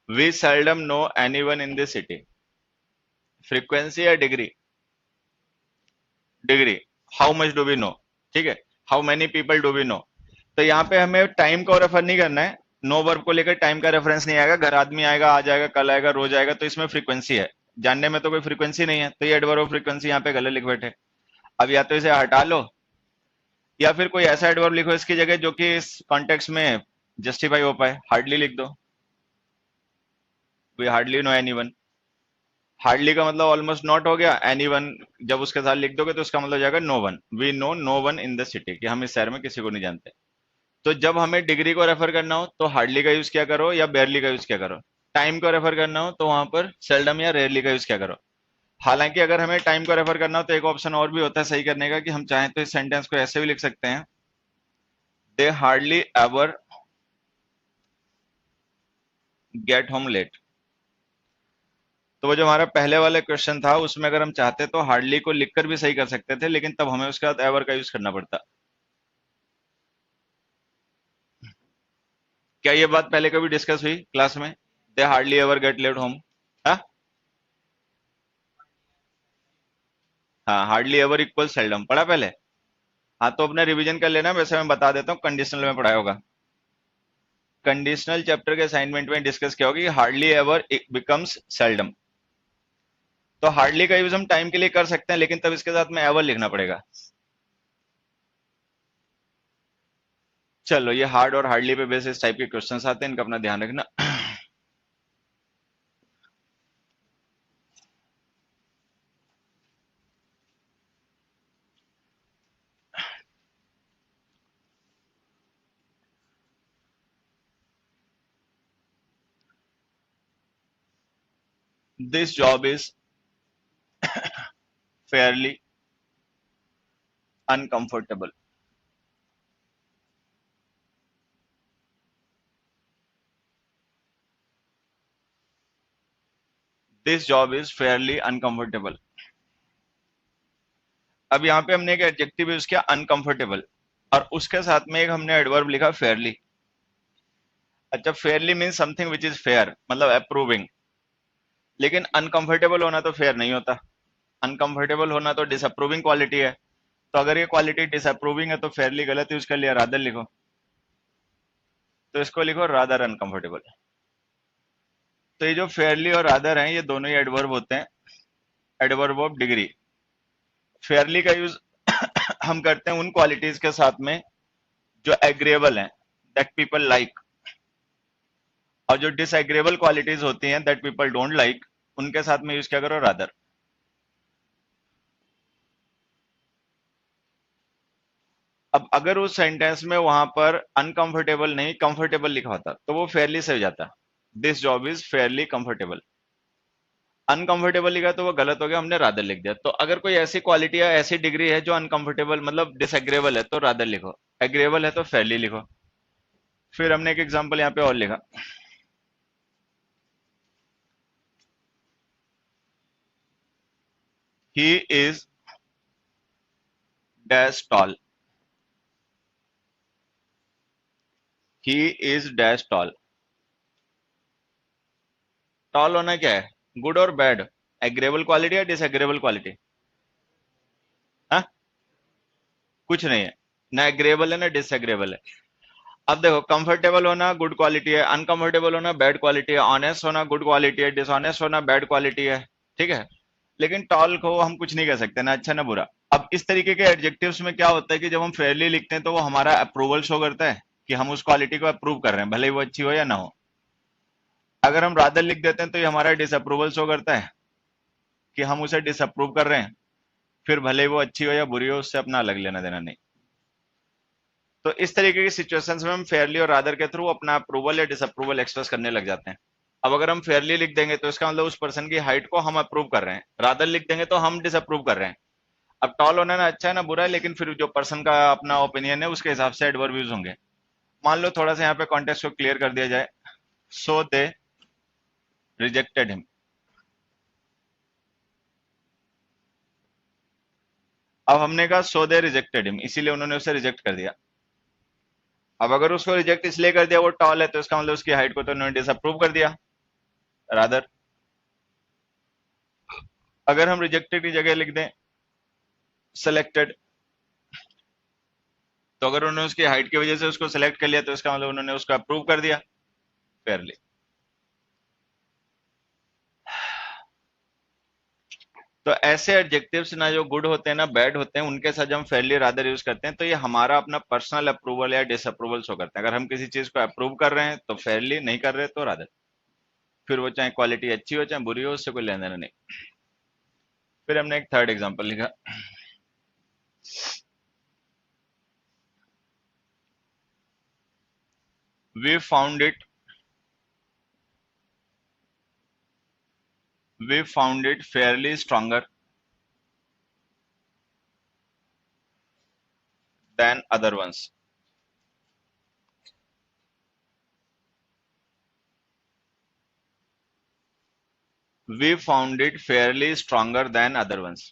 We seldom know anyone in this city. Frequency या degree, degree, how much do we know, ठीक है। How many people do we know, तो यहाँ पे हमें टाइम को रेफर नहीं करना है, नो वर्ब को लेकर टाइम का रेफरेंस नहीं आएगा, घर आदमी आएगा, आज आएगा, कल आएगा, रोज आएगा, तो इसमें फ्रीक्वेंसी है, जानने में तो कोई फ्रीक्वेंसी नहीं है, तो ये एडवर्ब ऑफ फ्रीक्वेंसी यहाँ पे गलत लिख बैठे। अब या तो इसे हटा लो, या फिर कोई ऐसा एडवर्ब लिखो इसकी जगह जो कि इस कॉन्टेक्स्ट में जस्टिफाई हो पाए, हार्डली लिख दो, we hardly know anyone. Hardly का मतलब ऑलमोस्ट नॉट हो गया, एनीवन जब उसके साथ लिख दोगे तो उसका मतलब हो जाएगा no one, we know no one in the city, कि हम इस शहर में किसी को नहीं जानते। तो जब हमें डिग्री को रेफर करना हो तो हार्डली का यूज क्या करो या बेयरली का यूज क्या करो, टाइम को रेफर करना हो तो वहां पर सेल्डम या रेयरली का यूज क्या करो। हालांकि अगर हमें टाइम को रेफर करना हो तो एक ऑप्शन और भी होता है सही करने का, कि हम चाहें तो इस सेंटेंस को ऐसे भी लिख सकते हैं, they hardly ever get home late. तो वो जो हमारा पहले वाला क्वेश्चन था उसमें अगर हम चाहते तो हार्डली को लिखकर भी सही कर सकते थे, लेकिन तब हमें उसके बाद एवर का यूज करना पड़ता। क्या ये बात पहले कभी डिस्कस हुई क्लास में, they hardly ever get late home? हाँ, हाँ, हार्डली एवर इक्वल सेल्डम पढ़ा पहले। हाँ, तो अपने रिवीजन कर लेना, वैसे मैं बता देता हूँ, कंडीशनल में पढ़ाया होगा। कंडीशनल चैप्टर के असाइनमेंट में डिस्कस किया होगा कि हार्डली एवर बिकम्स सेल्डम। तो हार्डली का यूज हम टाइम के लिए कर सकते हैं, लेकिन तब इसके साथ में एवर लिखना पड़ेगा। चलो, ये हार्ड और हार्डली पे बेसिस टाइप के क्वेश्चन आते हैं, इनका अपना ध्यान रखना। This job is fairly uncomfortable. This job is fairly uncomfortable. अब यहाँ पे हमने एक एडजेक्टिव यूज किया अनकंफर्टेबल, और उसके साथ में एक हमने एडवर्ब लिखा फेयरली। अच्छा, Fairlie mean something which is fair, मतलब अप्रूविंग, लेकिन अनकंफर्टेबल होना तो फेयर नहीं होता। अनकंफर्टेबल होना तो डिसअप्रूविंग क्वालिटी है। तो अगर ये क्वालिटी डिसअप्रूविंग है तो फेयरली गलत यूज कर लिया, रादर लिखो। तो इसको लिखो रादर अनकंफर्टेबल। तो ये जो फेयरली और रादर हैं, ये दोनों ही एडवर्ब होते हैं, एडवर्ब ऑफ डिग्री। फेयरली का यूज हम करते हैं उन क्वालिटीज के साथ में जो एग्रीएबल हैं, दैट पीपल लाइक, और जो डिसएग्रीएबल क्वालिटीज होती हैं दैट पीपल डोंट लाइक, उनके साथ में यूज क्या करो, रादर। अब अगर उस सेंटेंस में वहां पर अनकंफर्टेबल नहीं कंफर्टेबल लिखा होता तो वो फेयरली से हो जाता, this job is fairly comfortable. Uncomfortable लिखा तो वो गलत हो गया, हमने रादर लिख दिया। तो अगर कोई ऐसी क्वालिटी या ऐसी डिग्री है जो अनकंफर्टेबल मतलब डिसएग्रेबल है तो रादर लिखो, एग्रेबल है तो फेयरली लिखो। फिर हमने एक एग्जांपल यहाँ पे और लिखा, he is dash tall, he is dash tall. Tall होना क्या है, गुड और बैड, एग्रेबल क्वालिटी या डिसएग्रेबल क्वालिटी? हाँ, कुछ नहीं है, ना एग्रेबल है ना डिसएग्रेबल है। अब देखो, कंफर्टेबल होना गुड क्वालिटी है, अनकंफर्टेबल होना बैड क्वालिटी है, ऑनेस्ट होना गुड क्वालिटी है, डिसऑनेस्ट होना बैड क्वालिटी है। ठीक है, लेकिन टॉल को हम कुछ नहीं कह सकते, ना अच्छा ना बुरा। अब इस तरीके के एडजेक्टिव्स में क्या होता है कि जब हम फेयरली लिखते हैं तो वो हमारा अप्रूवल शो करता है कि हम उस क्वालिटी को अप्रूव कर रहे हैं, भले ही वो अच्छी हो या ना हो। अगर हम रादर लिख देते हैं तो ये हमारा डिसअप्रूवल शो करता है कि हम उसे डिसअप्रूव कर रहे हैं, फिर भले ही वो अच्छी हो या बुरी हो, उससे अपना अलग लेना देना नहीं। तो इस तरीके की सिचुएशंस में हम फेयरली और रादर के थ्रू अपना अप्रूवल या डिसअप्रूवल एक्सप्रेस करने लग जाते हैं। अब अगर हम फेयरली लिख देंगे तो इसका मतलब उस पर्सन की हाइट को हम अप्रूव कर रहे हैं, रादर लिख देंगे तो हम डिसअप्रूव कर रहे हैं। अब टॉल होना ना अच्छा है ना बुरा है, लेकिन फिर जो पर्सन का अपना ओपिनियन है उसके हिसाब से एडवर्ब यूज होंगे। मान लो थोड़ा सा यहाँ पे कॉन्टेक्स्ट को क्लियर कर दिया जाए, सो दे रिजेक्टेड हिम। अब हमने कहा सो दे रिजेक्टेड हिम, इसीलिए उन्होंने उसे रिजेक्ट कर दिया। अब अगर उसको रिजेक्ट इसलिए कर दिया वो टॉल है, तो इसका मतलब उसकी हाइट को तो उन्होंने डिसअप्रूव कर दिया रादर। अगर हम रिजेक्टेड की जगह लिख दें सेलेक्टेड, तो अगर उन्होंने उसकी हाइट की वजह से उसको सेलेक्ट कर लिया तो इसका मतलब उन्होंने उसको अप्रूव कर दिया फेयरली। तो ऐसे एडजेक्टिव्स ना जो गुड होते हैं ना बैड होते हैं, उनके साथ जब हम फेयरली रादर यूज करते हैं तो ये हमारा अपना पर्सनल अप्रूवल या डिसअप्रूवल शो करते हैं। अगर हम किसी चीज को अप्रूव कर रहे हैं तो फेयरली, नहीं कर रहे तो रादर। फिर वो चाहे क्वालिटी अच्छी हो चाहे बुरी हो, उससे कोई लेना देना नहीं। फिर हमने एक थर्ड एग्जाम्पल लिखा, we found it fairly stronger than other ones. We found it fairly stronger than other ones.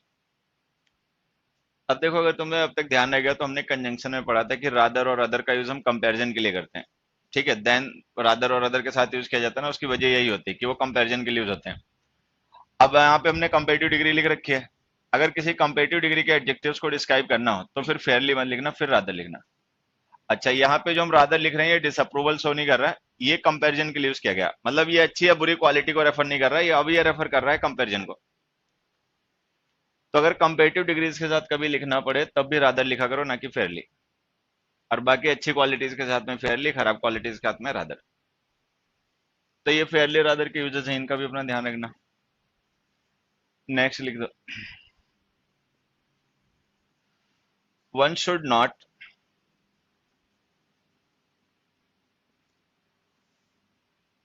अब देखो, अगर तुम्हें अब तक ध्यान रहेगा तो हमने कंजंक्शन में पढ़ा था कि रादर और अदर का यूज हम कंपैरिजन के लिए करते हैं। ठीक है, देन रादर और अदर के साथ यूज किया जाता है ना, उसकी वजह यही होती है कि वो कंपैरिजन के लिए यूज होते हैं। अब यहाँ पे हमने कंपेरेटिव डिग्री लिख रखी है। अगर किसी कंपेरेटिव डिग्री के एडजेक्टिव्स को डिस्क्राइब करना हो तो फिर फेयरली मत लिखना, फिर रादर लिखना। अच्छा, यहाँ पे जो हम रादर लिख रहे हैं ये डिसअप्रूवल शो नहीं कर रहा है, ये कंपैरिजन के लिए यूज किया गया। मतलब ये अच्छी या बुरी क्वालिटी को रेफर नहीं कर रहा है, ये अब ये रेफर कर रहा है कंपैरिजन को। तो अगर कंपेरेटिव डिग्रीज के साथ कभी लिखना पड़े तब भी रादर लिखा करो, ना कि फेयरली। और बाकी अच्छी क्वालिटीज के साथ में फेयरली, खराब क्वालिटीज के साथ में रादर। तो ये फेयरली रादर के यूजेस हैं, इनका भी अपना ध्यान रखना। नेक्स्ट लिख दो, one should not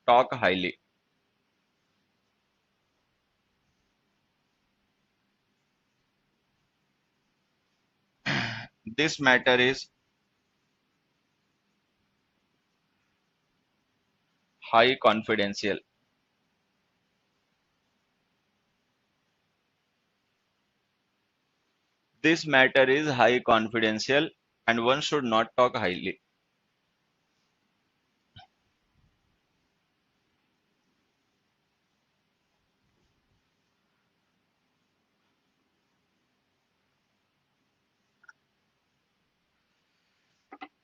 talk highly. This matter is high confidential. This matter is high confidential and one should not talk highly.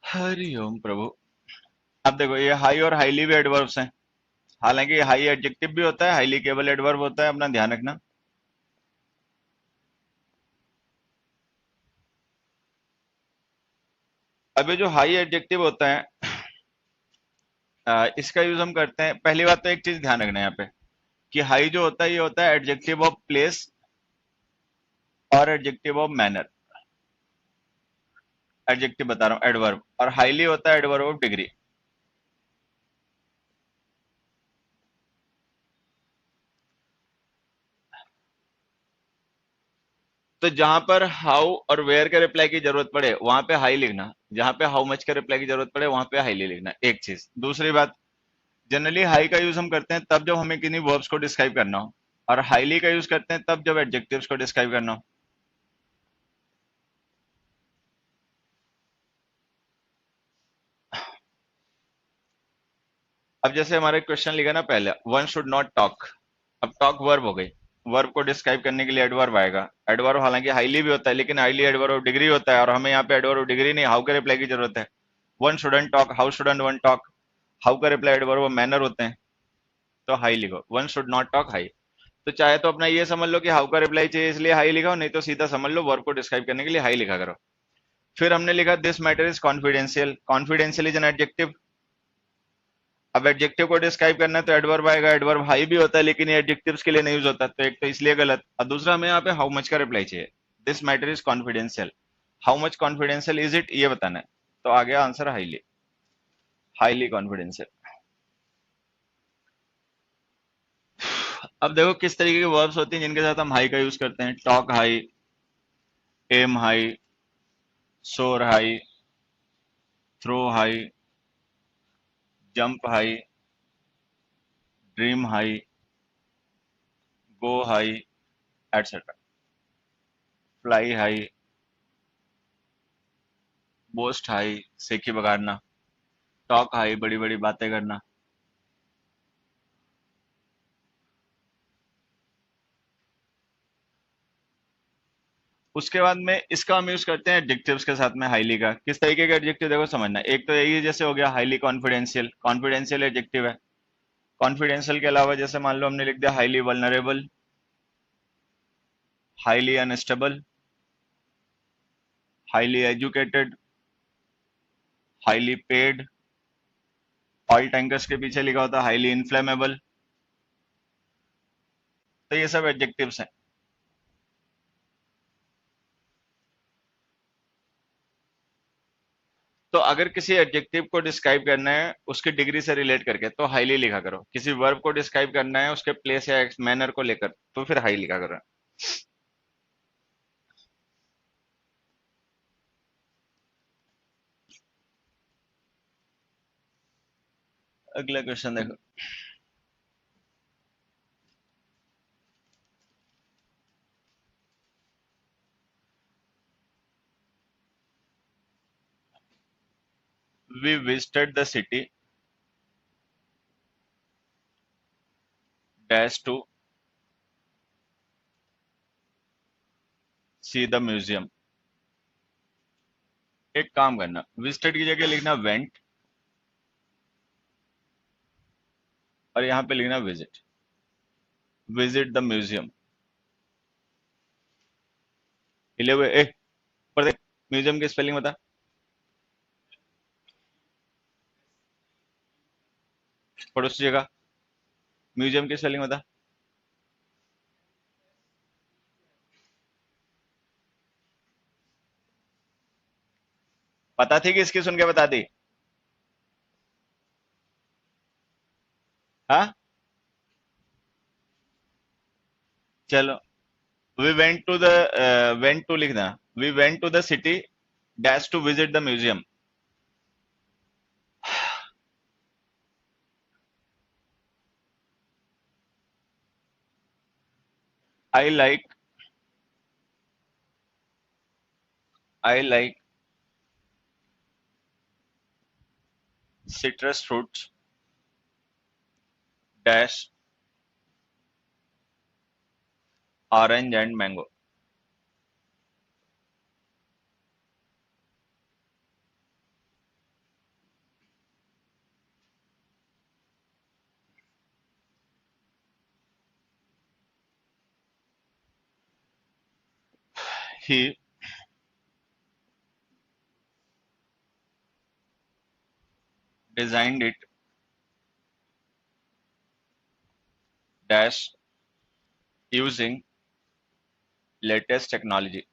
Hari Om प्रभु। अब देखो, ये हाई और हाईली भी एडवर्ब्स हैं। हालांकि हाई एडजेक्टिव भी होता है, हाईली केवल एडवर्ब होता है, अपना ध्यान रखना। अब ये जो हाई एडजेक्टिव होता है, इसका यूज हम करते हैं। पहली बात तो एक चीज ध्यान रखना है यहाँ पे कि हाई जो होता है ये होता है एडजेक्टिव ऑफ प्लेस और एडजेक्टिव ऑफ मैनर। एडजेक्टिव बता रहा हूँ, एडवर्ब। और हाईली होता है एडवर्ब ऑफ डिग्री। तो जहां पर हाउ और वेयर के रिप्लाई की जरूरत पड़े वहां पे हाई लिखना, जहां पे हाउ मच के रिप्लाई की जरूरत पड़े वहां पे हाईली लिखना, एक चीज। दूसरी बात, जनरली हाई का यूज हम करते हैं तब जब हमें किन्हीं वर्ब्स को डिस्क्राइब करना हो, और हाईली का यूज करते हैं तब जब एडजेक्टिव्स को डिस्क्राइब करना हो। अब जैसे हमारे क्वेश्चन लिखा ना पहले, वन शुड नॉट टॉक। अब टॉक वर्ब हो गई, वर्ब को डिस्क्राइब करने के लिए एडवर्ब आएगा। एडवर्ब हालांकि हाईली भी होता है, लेकिन हाईली एडवर्ब ऑफ डिग्री होता है, और हमें यहाँ पे एडवर्ब ऑफ डिग्री नहीं, हाउ के रिप्लाई की जरूरत है। One shouldn't talk, how shouldn't one talk, how का रिप्लाई एडवर्ब ऑफ मैनर होते हैं, तो हाई लिखो। One should not talk high. तो चाहे तो अपना ये समझ लो कि हाउ का रिप्लाई चाहिए इसलिए हाई लिखा, नहीं तो सीधा समझ लो वर्ब को डिस्क्राइब करने के लिए हाई लिखा करो। फिर हमने लिखा this matter is confidential. Confidential is an adjective. अब एडजेक्टिव को डिस्क्राइब करना है तो एडवर्ब आएगा। एडवर्ब हाई भी होता है लेकिन ये एडजेक्टिव्स के लिए नहीं यूज होता, तो एक तो इसलिए गलत, और दूसरा हमें यहाँ पे हाउ मच का रिप्लाई चाहिए। This matter is confidential, how much confidential is it, ये बताना है। तो आ गया आंसर हाईली, हाईली कॉन्फिडेंशियल। अब देखो किस तरीके के वर्ब्स होती हैं जिनके साथ हम हाई का यूज करते हैं। Talk high, aim high, soar high, throw high, jump high, dream high, go high, etcetera. Fly high, boast high, सेकी बगाड़ना। टॉक हाई, बड़ी बड़ी बातें करना। उसके बाद में इसका हम यूज करते हैं एडजेक्टिव्स के साथ में हाईली का। किस तरीके का एडजेक्टिव देखो समझना। एक तो यही जैसे हो गया हाईली कॉन्फिडेंशियल, कॉन्फिडेंशियल एडजेक्टिव है। कॉन्फिडेंशियल के अलावा जैसे मान लो हमने लिख दिया highly vulnerable, highly unstable, highly educated, highly paid. Oil tankers के पीछे लिखा होता है हाईली इन्फ्लेमेबल। तो ये सब एडजेक्टिव्स हैं। तो अगर किसी एडजेक्टिव को डिस्क्राइब करना है उसकी डिग्री से रिलेट करके तो हाईली लिखा करो। किसी वर्ब को डिस्क्राइब करना है उसके प्लेस या मैनर को लेकर तो फिर हाई लिखा करो। अगला क्वेश्चन देखो। We visited the city dash to see the museum. एक काम करना, विजिटेड की जगह लिखना वेंट, और यहाँ पे लिखना विजिट, विजिट द म्यूजियम। हिले हुए ए पर देख, म्यूजियम की स्पेलिंग बता। पड़ोसी जगह म्यूजियम की स्पेलिंग बता। पता थी कि इसकी सुन के बता दी। हाँ चलो। We went to the, went to लिखना, we went to the city dash to visit the museum. I like, I like citrus fruits dash orange and mango. He designed it dash using latest technology.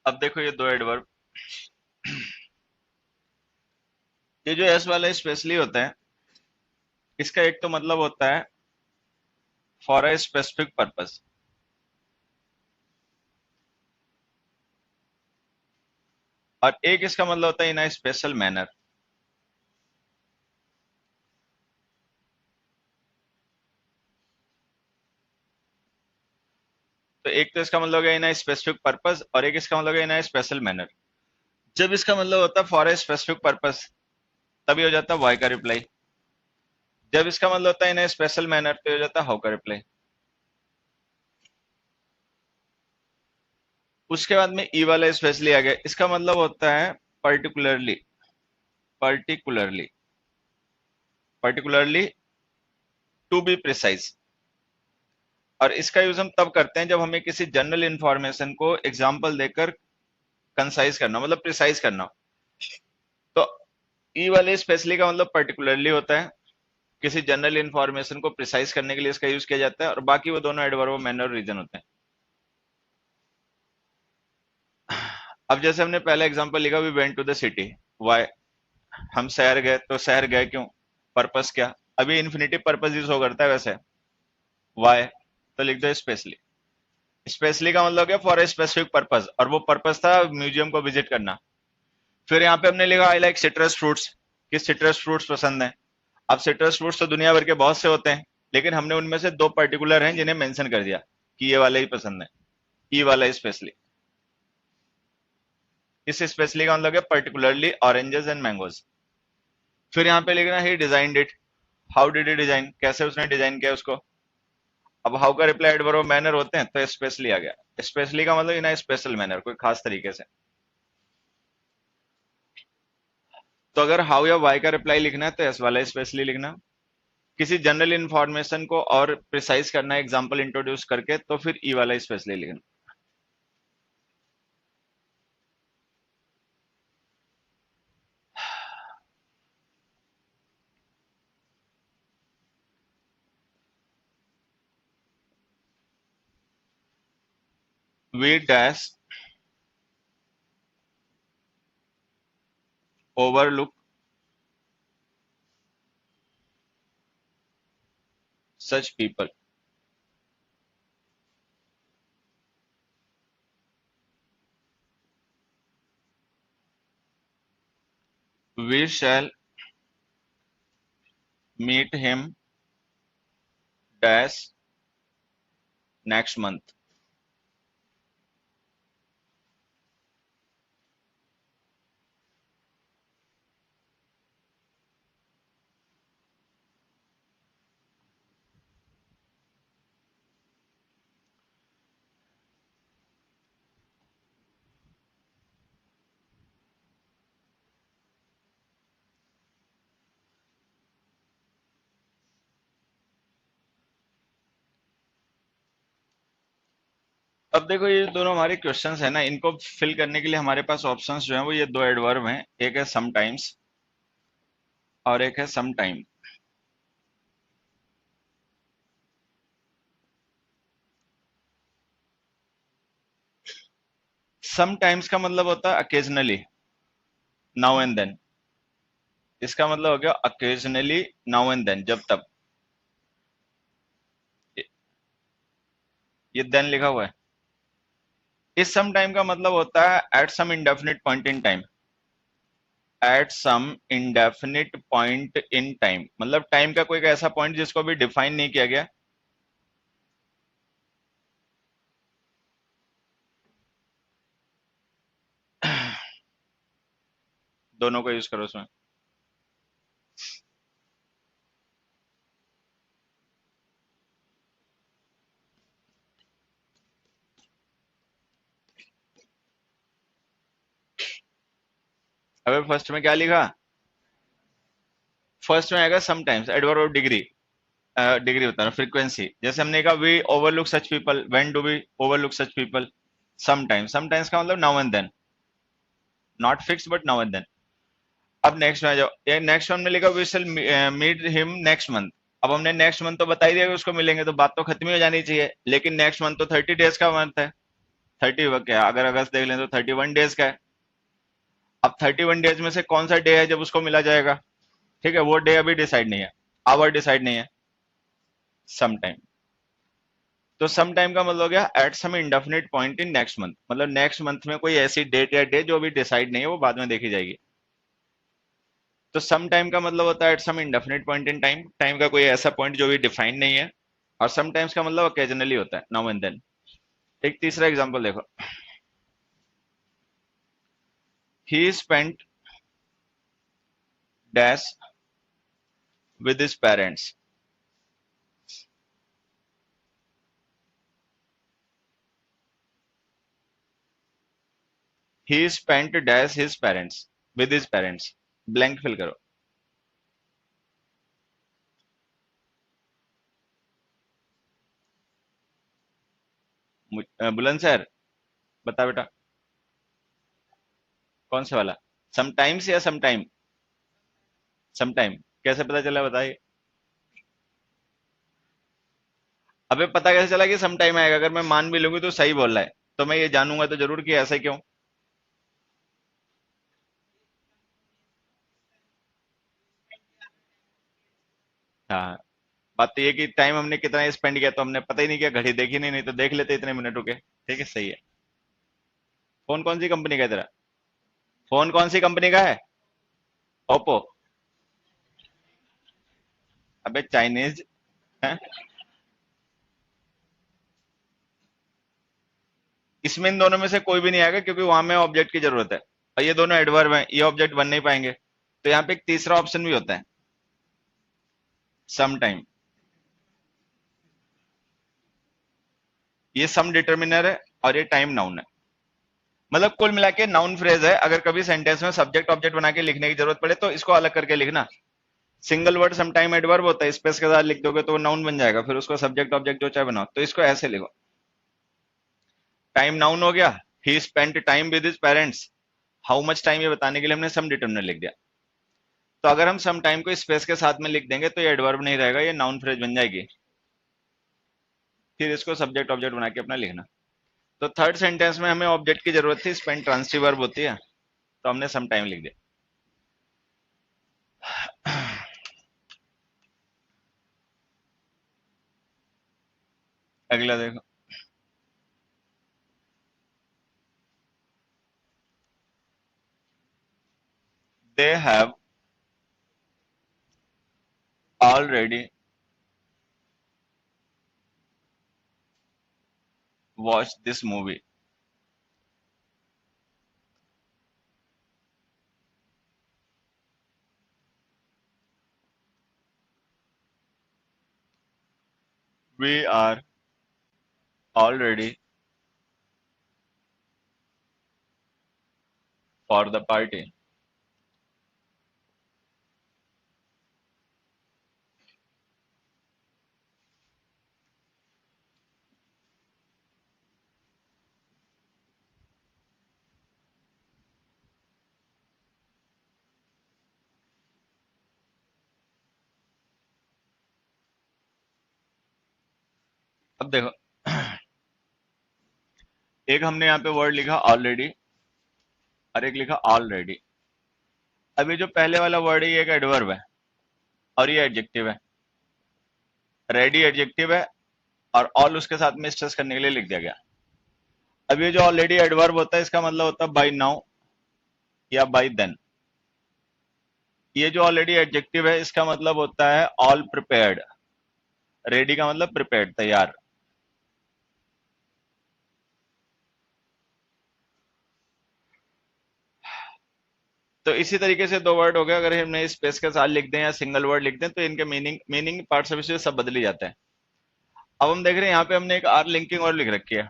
अब देखो ये दो adverb, ये जो S वाला specially होता है, इसका एक तो मतलब होता है फॉर अ स्पेसिफिक पर्पस, और एक इसका मतलब होता है इन अ स्पेशल मैनर। तो एक तो इसका मतलब हो गया इन अ स्पेसिफिक पर्पस, और एक इसका मतलब हो गया इन अ स्पेशल मैनर। जब इसका मतलब होता है फॉर ए स्पेसिफिक पर्पस, तभी हो जाता है वाई का रिप्लाई। जब इसका मतलब होता है इन ए स्पेशल मैनर, तो हो जाता है हाउ का रिप्लाई। उसके बाद में ई वाला स्पेशली आ गया, इसका मतलब होता है particularly, particularly, particularly, to be precise. और इसका यूज हम तब करते हैं जब हमें किसी जनरल इंफॉर्मेशन को एग्जाम्पल देकर कंसाइज करना, मतलब प्रिसाइज करना। तो ई वाले स्पेशली का मतलब पर्टिकुलरली होता है, किसी जनरल इंफॉर्मेशन को प्रिसाइज करने के लिए इसका यूज किया जाता है, और बाकी वो दोनों एडवर्ब मैनर और रीजन होते हैं। अब जैसे हमने पहला एग्जांपल लिखा, we went to the city, why, हम शहर गए, तो शहर गए क्यों, पर्पस क्या। अभी इन्फिनिटिव पर्पस यूज हो करता है वैसे, व्हाई, तो लिख दो स्पेशली। स्पेशली का मतलब क्या, फॉर ए स्पेसिफिक पर्पस, और वो पर्पस था म्यूजियम को विजिट करना। फिर यहाँ पे हमने लिखा आई लाइक सिट्रस फ्रूट्स, कि सिट्रस फ्रूट्स पसंद है। अब सिट्रस फ्रूट्स तो दुनिया भर के बहुत से होते हैं, लेकिन हमने उनमें से दो पर्टिकुलर हैं जिन्हें मेंशन कर दिया कि ये वाले ही पसंद है, ई वाला स्पेशली। इस स्पेशली का मतलब है पर्टिकुलरली ऑरेंजेस एंड मैंगोज। फिर यहाँ पे लिखना ही designed it, how did he design, कैसे उसने डिजाइन किया उसको। अब हाउ का रिप्लाई एडवर्ब मैनर होते हैं, तो स्पेशली आ गया। स्पेशली का मतलब इन अ स्पेशल मैनर, कोई खास तरीके से। तो अगर हाउ या वाई का रिप्लाई लिखना है तो एस वाला स्पेशली लिखना। किसी जनरल इंफॉर्मेशन को और प्रिसाइज करना है एग्जांपल इंट्रोड्यूस करके, तो फिर ई वाला स्पेशली लिखना। We dash overlook such people, we shall meet him dash next month. अब देखो ये दोनों हमारे क्वेश्चंस है ना, इनको फिल करने के लिए हमारे पास ऑप्शंस जो हैं वो ये दो एडवर्ब हैं, एक है समटाइम्स और एक है सम टाइम। सम टाइम्स का मतलब होता है अकेजनली, नाउ एंड देन। इसका मतलब हो गया अकेजनली, नाउ एंड देन, जब तब। ये देन लिखा हुआ है। इस सम टाइम का मतलब होता है at some indefinite point in time, at some indefinite point in time, मतलब टाइम का कोई ऐसा पॉइंट जिसको भी डिफाइन नहीं किया गया। दोनों को यूज करो उसमें। अबे फर्स्ट में क्या लिखा, फर्स्ट में आएगा sometimes adverb of degree, degree होता है फ्रीक्वेंसी। जैसे हमने कहा we overlook such people, when do we overlook such people, sometimes. Sometimes का मतलब now and then, not fix but now and then. अब नेक्स्ट में आ जाओ, ये नेक्स्ट वन में लिखा we will meet him next month. अब हमने नेक्स्ट मंथ तो बता ही दिया कि उसको मिलेंगे, तो बात तो खत्म ही हो जानी चाहिए। लेकिन नेक्स्ट मंथ तो 30 डेज का मंथ है, 30 क्या, अगर अगस्त देख लें तो 31 डेज का है। अब 31 डेज में से कौन सा डे है जब उसको मिला जाएगा, ठीक है, वो डे अभी डिसाइड नहीं है, आवर डिसाइड नहीं है, सम टाइम। तो सम टाइम का मतलब हो गया at some indefinite point in next month, मतलब नेक्स्ट मंथ में कोई ऐसी डेट या डे जो अभी डिसाइड नहीं है, वो बाद में देखी जाएगी। तो सम टाइम का मतलब होता है at some indefinite point in time, time का कोई ऐसा पॉइंट जो भी डिफाइन नहीं है। और सम टाइम्स का मतलब ओकेजनली होता है, नाउ एंड देन। एक तीसरा एग्जांपल देखो, he spent dash with his parents. He spent dash his parents with his parents, blank fill करो। बुलंद सर, बता बेटा, कौन सा वाला? समटाइम्स या समटाइम? समटाइम कैसे पता चला, बताइए। अबे पता कैसे चला कि समटाइम आएगा? अगर मैं मान भी लूंगी तो सही बोल रहा है, तो मैं ये जानूंगा तो जरूर कि ऐसा क्यों। हाँ, बात तो ये कि टाइम हमने कितना स्पेंड किया तो हमने पता ही नहीं किया, घड़ी देखी नहीं, नहीं तो देख लेते इतने मिनट रुके। ठीक है, सही है। फोन कौन सी कंपनी का है तेरा? फोन कौन सी कंपनी का है? ओप्पो? अबे चाइनीज है। इसमें इन दोनों में से कोई भी नहीं आएगा, क्योंकि वहां में ऑब्जेक्ट की जरूरत है, और ये दोनों एडवर्ब हैं, ये ऑब्जेक्ट बन नहीं पाएंगे। तो यहाँ पे एक तीसरा ऑप्शन भी होता है, सम टाइम। ये सम डिटर्मिनर है और ये टाइम नाउन है। मतलब कुल मिला के नाउन फ्रेज है। अगर कभी सेंटेंस में सब्जेक्ट ऑब्जेक्ट बना के लिखने की जरूरत पड़े तो इसको अलग करके लिखना। Single word sometime adverb होता है, स्पेस के साथ लिख दोगे तो वो नाउन बन जाएगा, फिर उसको सब्जेक्ट ऑब्जेक्ट जो चाहे बनाओ। तो इसको ऐसे लिखो, टाइम नाउन हो गया, ही spent time with his parents, how much time ये बताने के लिए हमने सम डिटर्मिनर लिख दिया। तो अगर हम सम टाइम को स्पेस के साथ में लिख देंगे तो ये एडवर्ब नहीं रहेगा, ये नाउन फ्रेज बन जाएगी। फिर इसको सब्जेक्ट ऑब्जेक्ट बना के अपना लिखना। तो थर्ड सेंटेंस में हमें ऑब्जेक्ट की जरूरत थी, स्पेंड ट्रांसिटिव वर्ब होती है, तो हमने सम टाइम लिख दिया। अगला देखो, they have already watch this movie. We are already for the party. अब देखो, एक हमने यहाँ पे वर्ड लिखा ऑलरेडी और एक लिखा ऑलरेडी। अभी जो पहले वाला वर्ड है ये एक एडवर्ब है और ये एडजेक्टिव है। रेडी एडजेक्टिव है और ऑल उसके साथ में स्ट्रेस करने के लिए लिख दिया गया। अब ये जो ऑलरेडी एडवर्ब होता है इसका मतलब होता है बाय नाउ या बाय देन। ये जो ऑलरेडी एडजेक्टिव है इसका मतलब होता है ऑल प्रिपेयर्ड। रेडी का मतलब प्रिपेयर्ड, तैयार। तो इसी तरीके से दो वर्ड हो गए, अगर हमने स्पेस के साथ लिख दें या सिंगल वर्ड लिख दें तो इनके meaning meaning parts of speech सब बदल ही जाते हैं। अब हम देख रहे हैं यहाँ पे हमने एक आर लिंकिंग वर्ब लिख रखी है।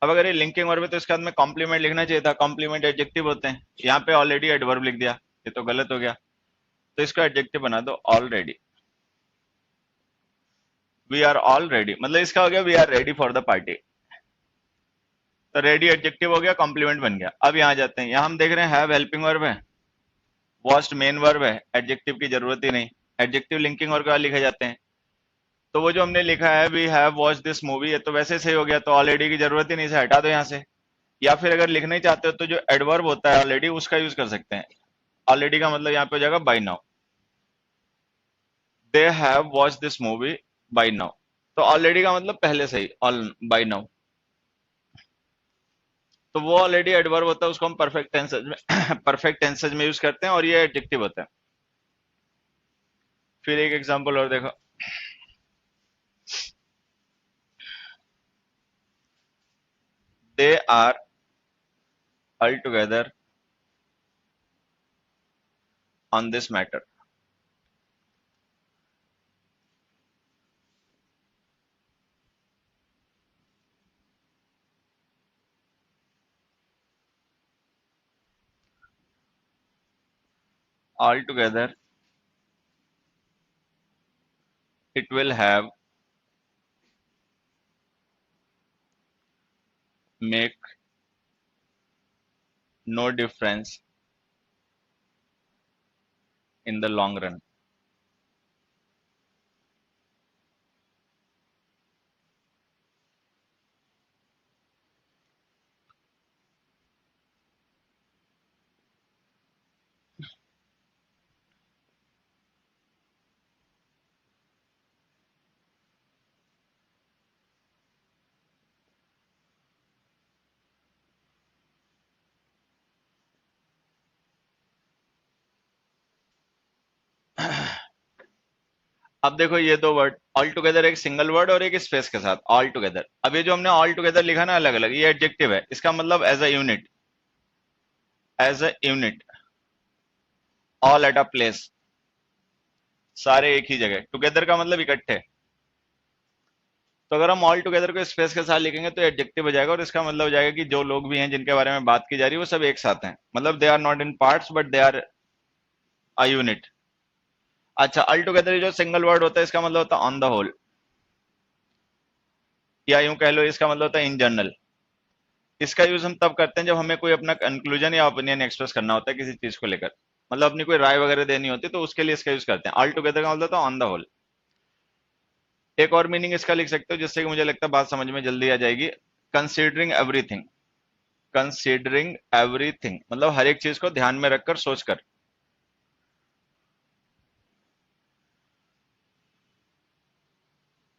अब अगर ये लिंकिंग वर्ब है तो इसके बाद में कॉम्प्लीमेंट लिखना चाहिए था, कॉम्प्लीमेंट एडजेक्टिव होते हैं, यहाँ पे ऑलरेडी एडवर्ब लिख दिया, ये तो गलत हो गया। तो इसको एडजेक्टिव बना दो, already. We are all ready, मतलब इसका हो गया we are ready for the party. तो रेडी एडजेक्टिव हो गया, कॉम्प्लीमेंट बन गया। अब यहाँ जाते हैं, यहाँ हम देख रहे हैं हैव हेल्पिंग वर्ब है, वॉस्ट मेन वर्ब है, एडजेक्टिव की जरूरत ही नहीं। एडजेक्टिव लिंकिंग वर्ब के बाद लिखे जाते हैं। तो वो जो हमने लिखा है we have watch this movie, ये तो वैसे सही हो गया, तो ऑलरेडी की जरूरत ही नहीं, से हटा दो यहाँ से। या फिर अगर लिखना ही चाहते हो तो जो एडवर्ब होता है ऑलरेडी उसका यूज कर सकते हैं। ऑलरेडी का मतलब यहाँ पे हो जाएगा by now. They have watch this movie by now. तो ऑलरेडी का मतलब पहले से ही, ऑल बाय नाउ। तो वो ऑलरेडी एडवर्ब होता है, उसको हम परफेक्ट टेंसेज में परफेक्ट टेंसेज में यूज करते हैं, और ये एडजेक्टिव होता है। फिर एक एग्जांपल और देखो, they are all together on this matter. All together it will have make no difference in the long run। अब देखो ये दो वर्ड ऑल टुगेदर, एक सिंगल वर्ड और एक स्पेस के साथ ऑल टुगेदर। अब ये जो हमने ऑल टुगेदर लिखा ना अलग अलग, ये एडजेक्टिव है, इसका मतलब as a unit, as a unit, all at a place, सारे एक ही जगह। टुगेदर का मतलब इकट्ठे। तो अगर हम ऑल टुगेदर को स्पेस के साथ लिखेंगे तो एडजेक्टिव हो जाएगा, और इसका मतलब हो जाएगा कि जो लोग भी हैं जिनके बारे में बात की जा रही है वो सब एक साथ हैं, मतलब they are not in parts but they are a unit. अच्छा, ऑल टुगेदर जो सिंगल वर्ड होता है इसका मतलब होता है ऑन द होल, या यूं कह लो इसका मतलब होता है इन जनरल। इसका यूज हम तब करते हैं जब हमें कोई अपना कंक्लूजन या ओपिनियन एक्सप्रेस करना होता है किसी चीज को लेकर, मतलब अपनी कोई राय वगैरह देनी होती है, तो उसके लिए इसका यूज करते हैं। ऑल टुगेदर का मतलब होता है ऑन द होल। एक और मीनिंग इसका लिख सकते हो जिससे कि मुझे लगता है बात समझ में जल्दी आ जाएगी, कंसीडरिंग एवरीथिंग। कंसीडरिंग एवरीथिंग मतलब हर एक चीज को ध्यान में रखकर, सोचकर।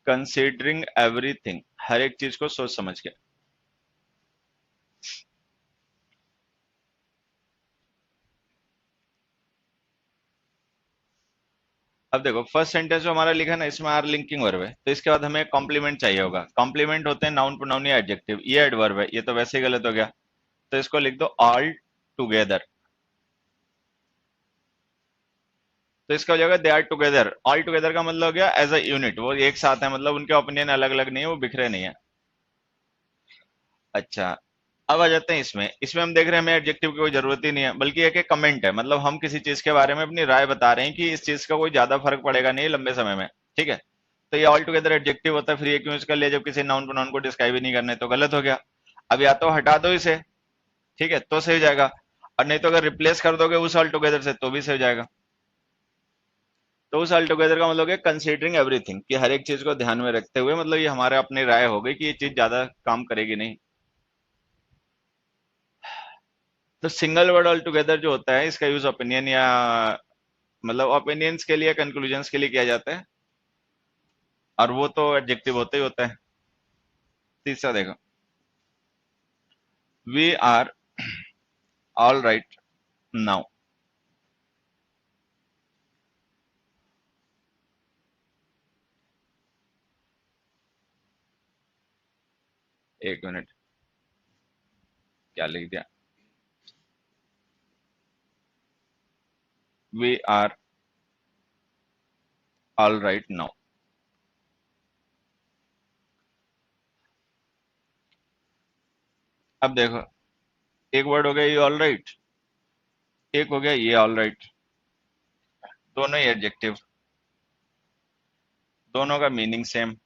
कंसीडरिंग एवरीथिंग, हर एक चीज को सोच समझ के। अब देखो फर्स्ट सेंटेंस जो हमारा लिखा है ना, इसमें आर लिंकिंग वर्ब है, तो इसके बाद हमें कॉम्प्लीमेंट चाहिए होगा। कॉम्प्लीमेंट होते हैं नाउन प्रोनाउन या एडजेक्टिव, ये एडवर्ब है, ये तो वैसे ही गलत हो गया, तो इसको लिख दो ऑल टुगेदर। तो इसका हो जाएगा they are together. All together का मतलब हो गया एज अ यूनिट, वो एक साथ है, मतलब उनके ओपिनियन अलग अलग नहीं है, वो बिखरे नहीं है। अच्छा, अब आ जाते हैं इसमें। इसमें हम देख रहे हैं हमें एडजेक्टिव की कोई जरूरत ही नहीं है, बल्कि एक एक कमेंट है, मतलब हम किसी चीज के बारे में अपनी राय बता रहे हैं कि इस चीज का कोई ज्यादा फर्क पड़ेगा नहीं लंबे समय में, ठीक है। तो ये ऑल टुगेदर एडजेक्टिव होता है, फिर ये क्यों यूज कर लिया जब किसी नाउन प्रोनाउन को डिस्क्राइब ही नहीं करने, तो गलत हो गया। अब या तो हटा दो इसे, ठीक है, तो सही हो जाएगा, और नहीं तो अगर रिप्लेस कर दोगे उस ऑल टुगेदर से तो भी सही हो जाएगा। तो उस ऑल टुगेदर का मतलब है कंसीडरिंग एवरीथिंग, कि हर एक चीज को ध्यान में रखते हुए, मतलब ये हमारे अपनी राय हो गई कि ये चीज ज्यादा काम करेगी नहीं। तो सिंगल वर्ड ऑल टुगेदर जो होता है इसका यूज ओपिनियन या मतलब ओपिनियंस के लिए, कंक्लूजन्स के लिए किया जाता है, और वो तो एडजेक्टिव होता ही होता है। तीसरा देखो, we are all right now. एक मिनट, क्या लिख दिया, we are all right now. अब देखो, एक वर्ड हो गया ये ऑल राइट, एक हो गया ये ऑल राइट, दोनों ही एडजेक्टिव, दोनों का मीनिंग सेम।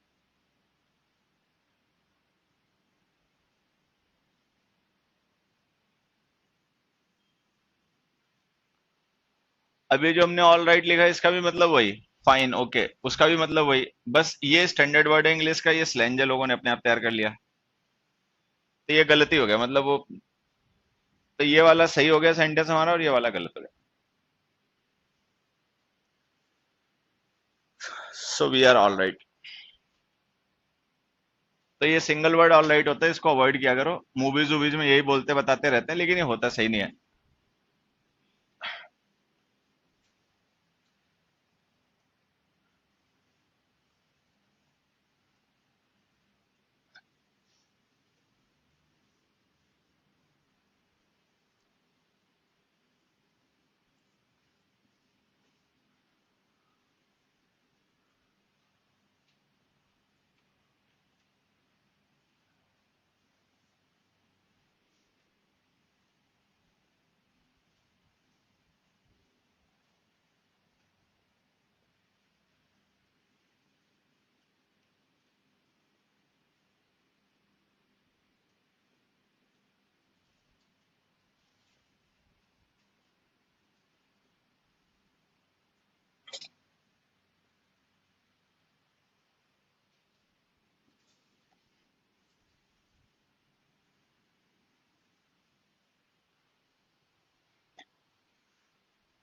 अभी जो हमने ऑल राइट लिखा है इसका भी मतलब वही, फाइन ओके, उसका भी मतलब वही, बस ये स्टैंडर्ड वर्ड है इंग्लिश का, ये स्लैंग है, लोगों ने अपने आप तैयार कर लिया, तो ये गलती हो गया, मतलब वो, तो ये वाला सही हो गया सेंटेंस हमारा, और ये वाला गलत हो गया। So we are all right. तो ये सिंगल वर्ड ऑल राइट होता है, इसको अवॉइड किया करो। मूवीज वूवीज में यही बोलते बताते रहते हैं, लेकिन ये होता सही नहीं है।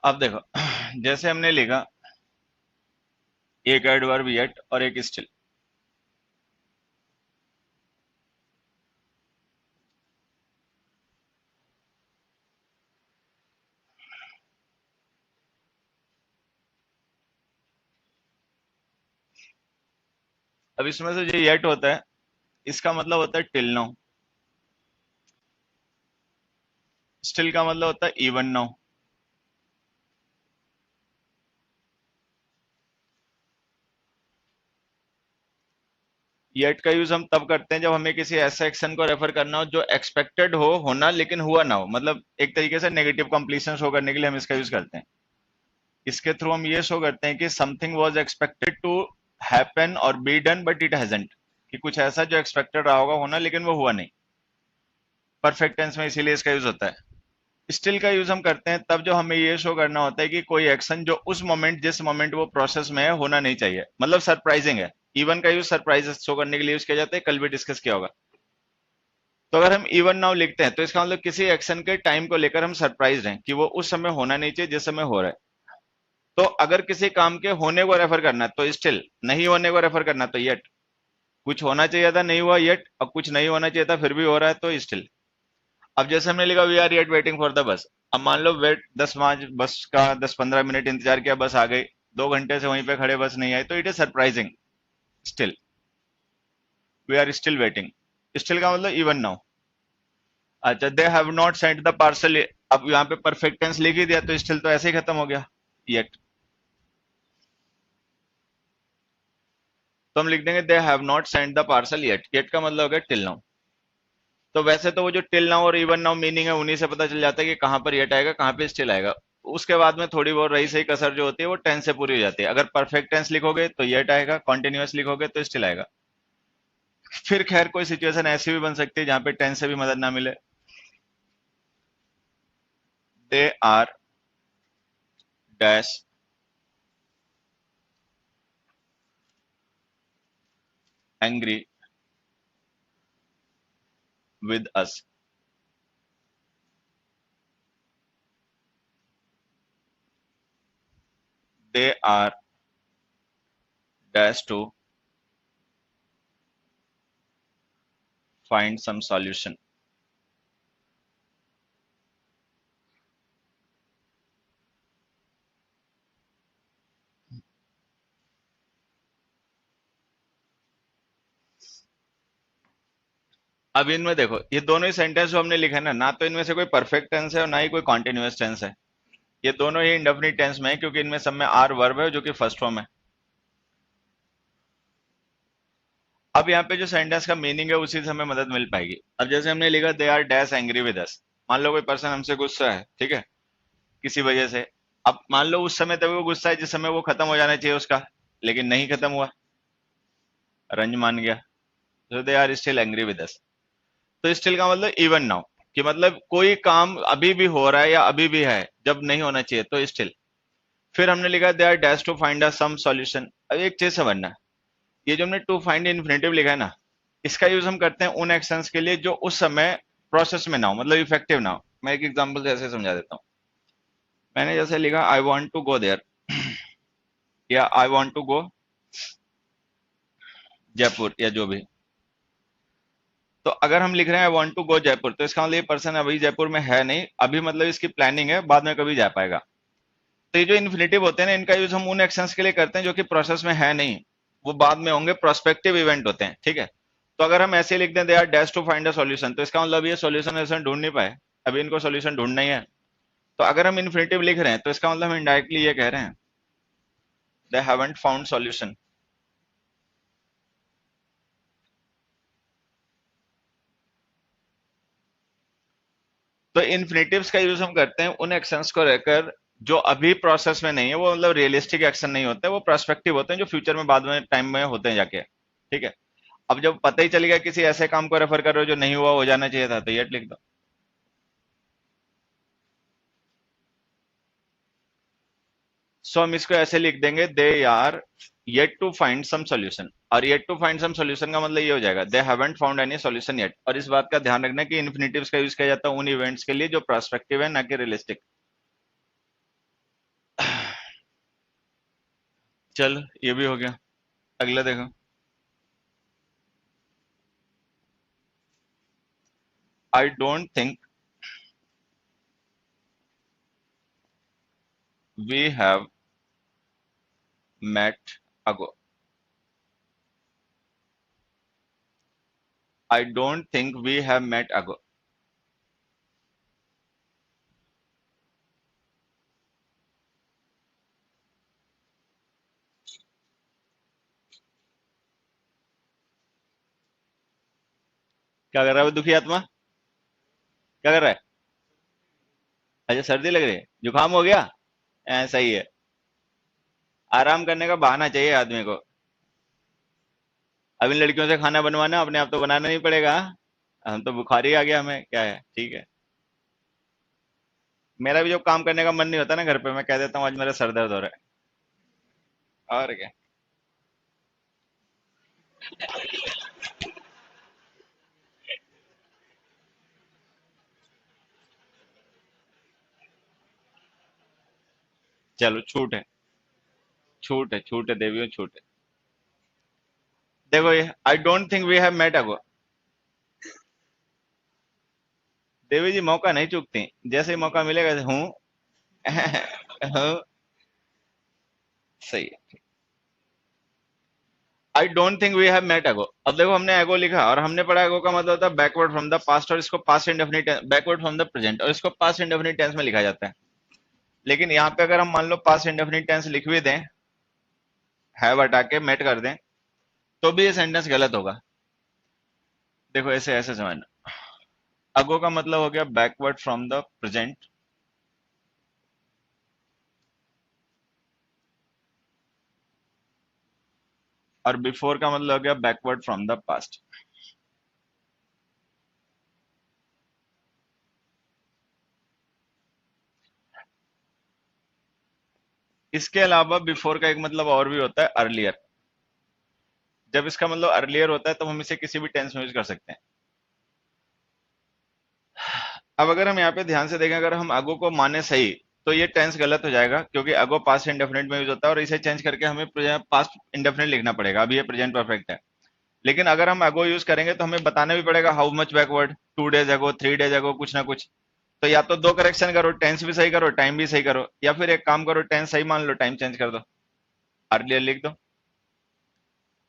अब देखो जैसे हमने लिखा एक एडवर्ब येट और एक स्टिल। अब इसमें से जो येट होता है, इसका मतलब होता है टिल नाउ। स्टिल का मतलब होता है इवन नाउ। येट का यूज हम तब करते हैं जब हमें किसी ऐसे एक्शन को रेफर करना हो जो एक्सपेक्टेड हो होना लेकिन हुआ ना हो, मतलब एक तरीके से नेगेटिव कंप्लीशन शो करने के लिए हम इसका यूज करते हैं। इसके थ्रू हम ये शो करते हैं कि something was expected to happen और be done but it hasn't, कि कुछ ऐसा जो एक्सपेक्टेड रहा होगा होना लेकिन वो हुआ नहीं। परफेक्ट टेंस में इसीलिए इसका यूज होता है। स्टिल का यूज हम करते हैं तब जो हमें ये शो करना होता है कि कोई एक्शन जो उस मोमेंट जिस मोमेंट वो प्रोसेस में है होना नहीं चाहिए, मतलब सरप्राइजिंग है। इवन का यूज सरप्राइज शो करने के लिए यूज किया जाता है, कल भी डिस्कस किया होगा। तो अगर हम इवन नाउ लिखते हैं तो इसका मतलब किसी एक्शन के टाइम को लेकर हम सरप्राइज हैं कि वो उस समय होना नहीं चाहिए जिस समय हो रहा है। तो अगर किसी काम के होने को रेफर करना है तो स्टिल, नहीं होने को रेफर करना तो येट। कुछ होना चाहिए था नहीं हुआ येट, और कुछ नहीं होना चाहिए था फिर भी हो रहा है तो स्टिल। अब जैसे हमने लिखा we are yet waiting for the bus. अब मान लो वेट 10 बस का 10-15 मिनट इंतजार किया, बस आ गई। 2 घंटे से वहीं पे खड़े, बस नहीं आई, तो it is surprising. Still we are still waiting. Still का मतलब इवन नाउ। अच्छा, they have not sent the parcel. अब यहाँ पे परफेक्ट टेंस लिख ही दिया तो स्टिल तो ऐसे ही खत्म हो गया, येट। तो हम लिख देंगे दे have not sent the parcel yet. Yet का मतलब हो गया टिल नाउ। तो वैसे तो वो जो टिल नाउ और इवन नाउ मीनिंग है उन्हीं से पता चल जाता है कि कहाँ पर येट आएगा कहाँ पे स्टिल आएगा। उसके बाद में थोड़ी बहुत रही सही कसर जो होती है वो टेंस से पूरी हो जाती है। अगर परफेक्ट टेंस लिखोगे तो येट आएगा, कॉन्टिन्यूअस लिखोगे तो स्टिल आएगा। फिर खैर कोई सिचुएशन ऐसी भी बन सकती है जहां पे टेंस से भी मदद ना मिले। They are dash angry with us. They are dash to find some solution. अब इनमें देखो ये दोनों ही सेंटेंस जो हमने लिखे हैं ना तो इनमें से कोई परफेक्ट टेंस है और ना ही कोई कॉन्टिन्यूअस टेंस है। ये दोनों ही इंडेफिनिट टेंस में है क्योंकि इनमें सब में आर वर्ब है जो कि फर्स्ट फॉर्म है। अब यहाँ पे जो सेंटेंस का मीनिंग है उसी से हमें मदद मिल पाएगी। अब जैसे हमने लिखा they are dash angry with us. मान लो कोई पर्सन हमसे गुस्सा है, ठीक है, किसी वजह से। अब मान लो उस समय तक वो गुस्सा है जिस समय वो खत्म हो जाना चाहिए उसका, लेकिन नहीं खत्म हुआ, रंज मान गया। तो they are still angry with us. तो स्टिल का मतलब इवन नाउ, कि मतलब कोई काम अभी भी हो रहा है या अभी भी है जब नहीं होना चाहिए तो स्टिल। फिर हमने लिखा they are dash to find a some solution. अब एक चीज समझना, ये जो हमने टू फाइंड इन्फिनेटिव लिखा है ना, इसका यूज हम करते हैं उन एक्शंस के लिए जो उस समय प्रोसेस में ना हो, मतलब इफेक्टिव ना हो। मैं एक एग्जांपल जैसे समझा देता हूँ। मैंने जैसे लिखा I want to go there, या I want to go Jaipur, या जो भी। तो अगर हम लिख रहे हैं I want to go Jaipur, तो इसका मतलब ये पर्सन अभी जयपुर में है नहीं, अभी मतलब इसकी प्लानिंग है, बाद में कभी जा पाएगा। तो ये जो इन्फिनेटिव होते हैं ना, इनका यूज हम उन एक्शंस के लिए करते हैं जो कि प्रोसेस में है नहीं, वो बाद में होंगे, प्रोस्पेक्टिव इवेंट होते हैं, ठीक है। तो अगर हम ऐसे लिख दें they are dash to find a solution, तो इसका मतलब ये सॉल्यूशन ढूंढ नहीं पाए, अभी इनको सॉल्यूशन ढूंढना ही है। तो अगर हम इन्फिनेटिव लिख रहे हैं तो इसका मतलब हम इनडायरेक्टली ये कह रहे हैं दे हैवंट फाउंड सॉल्यूशन। तो इन्फिनेटिव्स का यूज हम करते हैं उन एक्शंस को रहकर जो अभी प्रोसेस में नहीं है, वो मतलब रियलिस्टिक एक्शन नहीं होते, वो प्रोस्पेक्टिव होते हैं, जो फ्यूचर में बाद में टाइम में होते हैं जाके, ठीक है। अब जब पता ही चल गया किसी ऐसे काम को रेफर कर रहे हो जो नहीं हुआ, हो जाना चाहिए था, तो येट लिख दो। सो हम इसको ऐसे लिख देंगे they are yet to find some solution, और yet to find some solution का मतलब ये हो जाएगा they haven't found any solution yet. और इस बात का ध्यान रखना कि इन्फिनेटिव्स का यूज किया जाता है उन इवेंट्स के लिए जो प्रोस्पेक्टिव है, ना कि रियलिस्टिक। चल ये भी हो गया, अगला देखो। I don't think we have met ago। I don't think we have met ago। क्या कर रहा है वो दुखी आत्मा? क्या कर रहा है? अच्छा सर्दी लग रही है, जुकाम हो गया? सही है, आराम करने का बहाना चाहिए आदमी को। अब इन लड़कियों से खाना बनवाना, अपने आप तो बनाना नहीं पड़ेगा, हाँ? हम तो बुखार ही आ गया हमें, क्या है, ठीक है। मेरा भी जब काम करने का मन नहीं होता ना घर पे, मैं कह देता हूँ आज मेरा सर दर्द हो रहा है, और क्या। चलो छूट है, छूट है, छूट है देवियों, छूट है। देखो ये I don't think we have met ago, Devi ji मौका नहीं चूकती, जैसे ही मौका मिलेगा हूँ। हूँ, सही है। I don't think we have met ago. अब देखो हमने एगो लिखा और हमने पढ़ा एगो का मतलब होता है बैकवर्ड फ्रॉम द पास्ट, और इसको past indefinite, backward from the present, और इसको पास्ट इंडेफिनिट टेंस में लिखा जाता है। लेकिन यहाँ पे अगर हम मान लो पास्ट इंडेफिनिट टेंस लिख भी दें, हैव हटा के मेट कर दें, तो भी ये सेंटेंस गलत होगा। देखो ऐसे ऐसे समझना, अगो का मतलब हो गया बैकवर्ड फ्रॉम द प्रेजेंट, और बिफोर का मतलब हो गया बैकवर्ड फ्रॉम द पास्ट। इसके अलावा बिफोर का एक मतलब और भी होता है अर्लियर। जब इसका मतलब अर्लियर होता है तो हम इसे किसी भी टेंस में यूज कर सकते हैं। अब अगर हम यहाँ पे ध्यान से देखें, अगर हम अगो को माने सही, तो ये टेंस गलत हो जाएगा, क्योंकि अगो पास्ट इंडेफिनिट में यूज होता है, और इसे चेंज करके हमें पास्ट इंडेफिनिट लिखना पड़ेगा। अभी ये प्रेजेंट परफेक्ट है, लेकिन अगर हम अगो यूज करेंगे तो हमें बताना भी पड़ेगा how much backward, 2 days ago, 3 days अगो, कुछ ना कुछ। तो या तो दो करेक्शन करो, टेंस भी सही करो, टाइम भी सही करो, या फिर एक काम करो, टेंस सही मान लो, टाइम चेंज कर दो, अर्लियर लिख दो।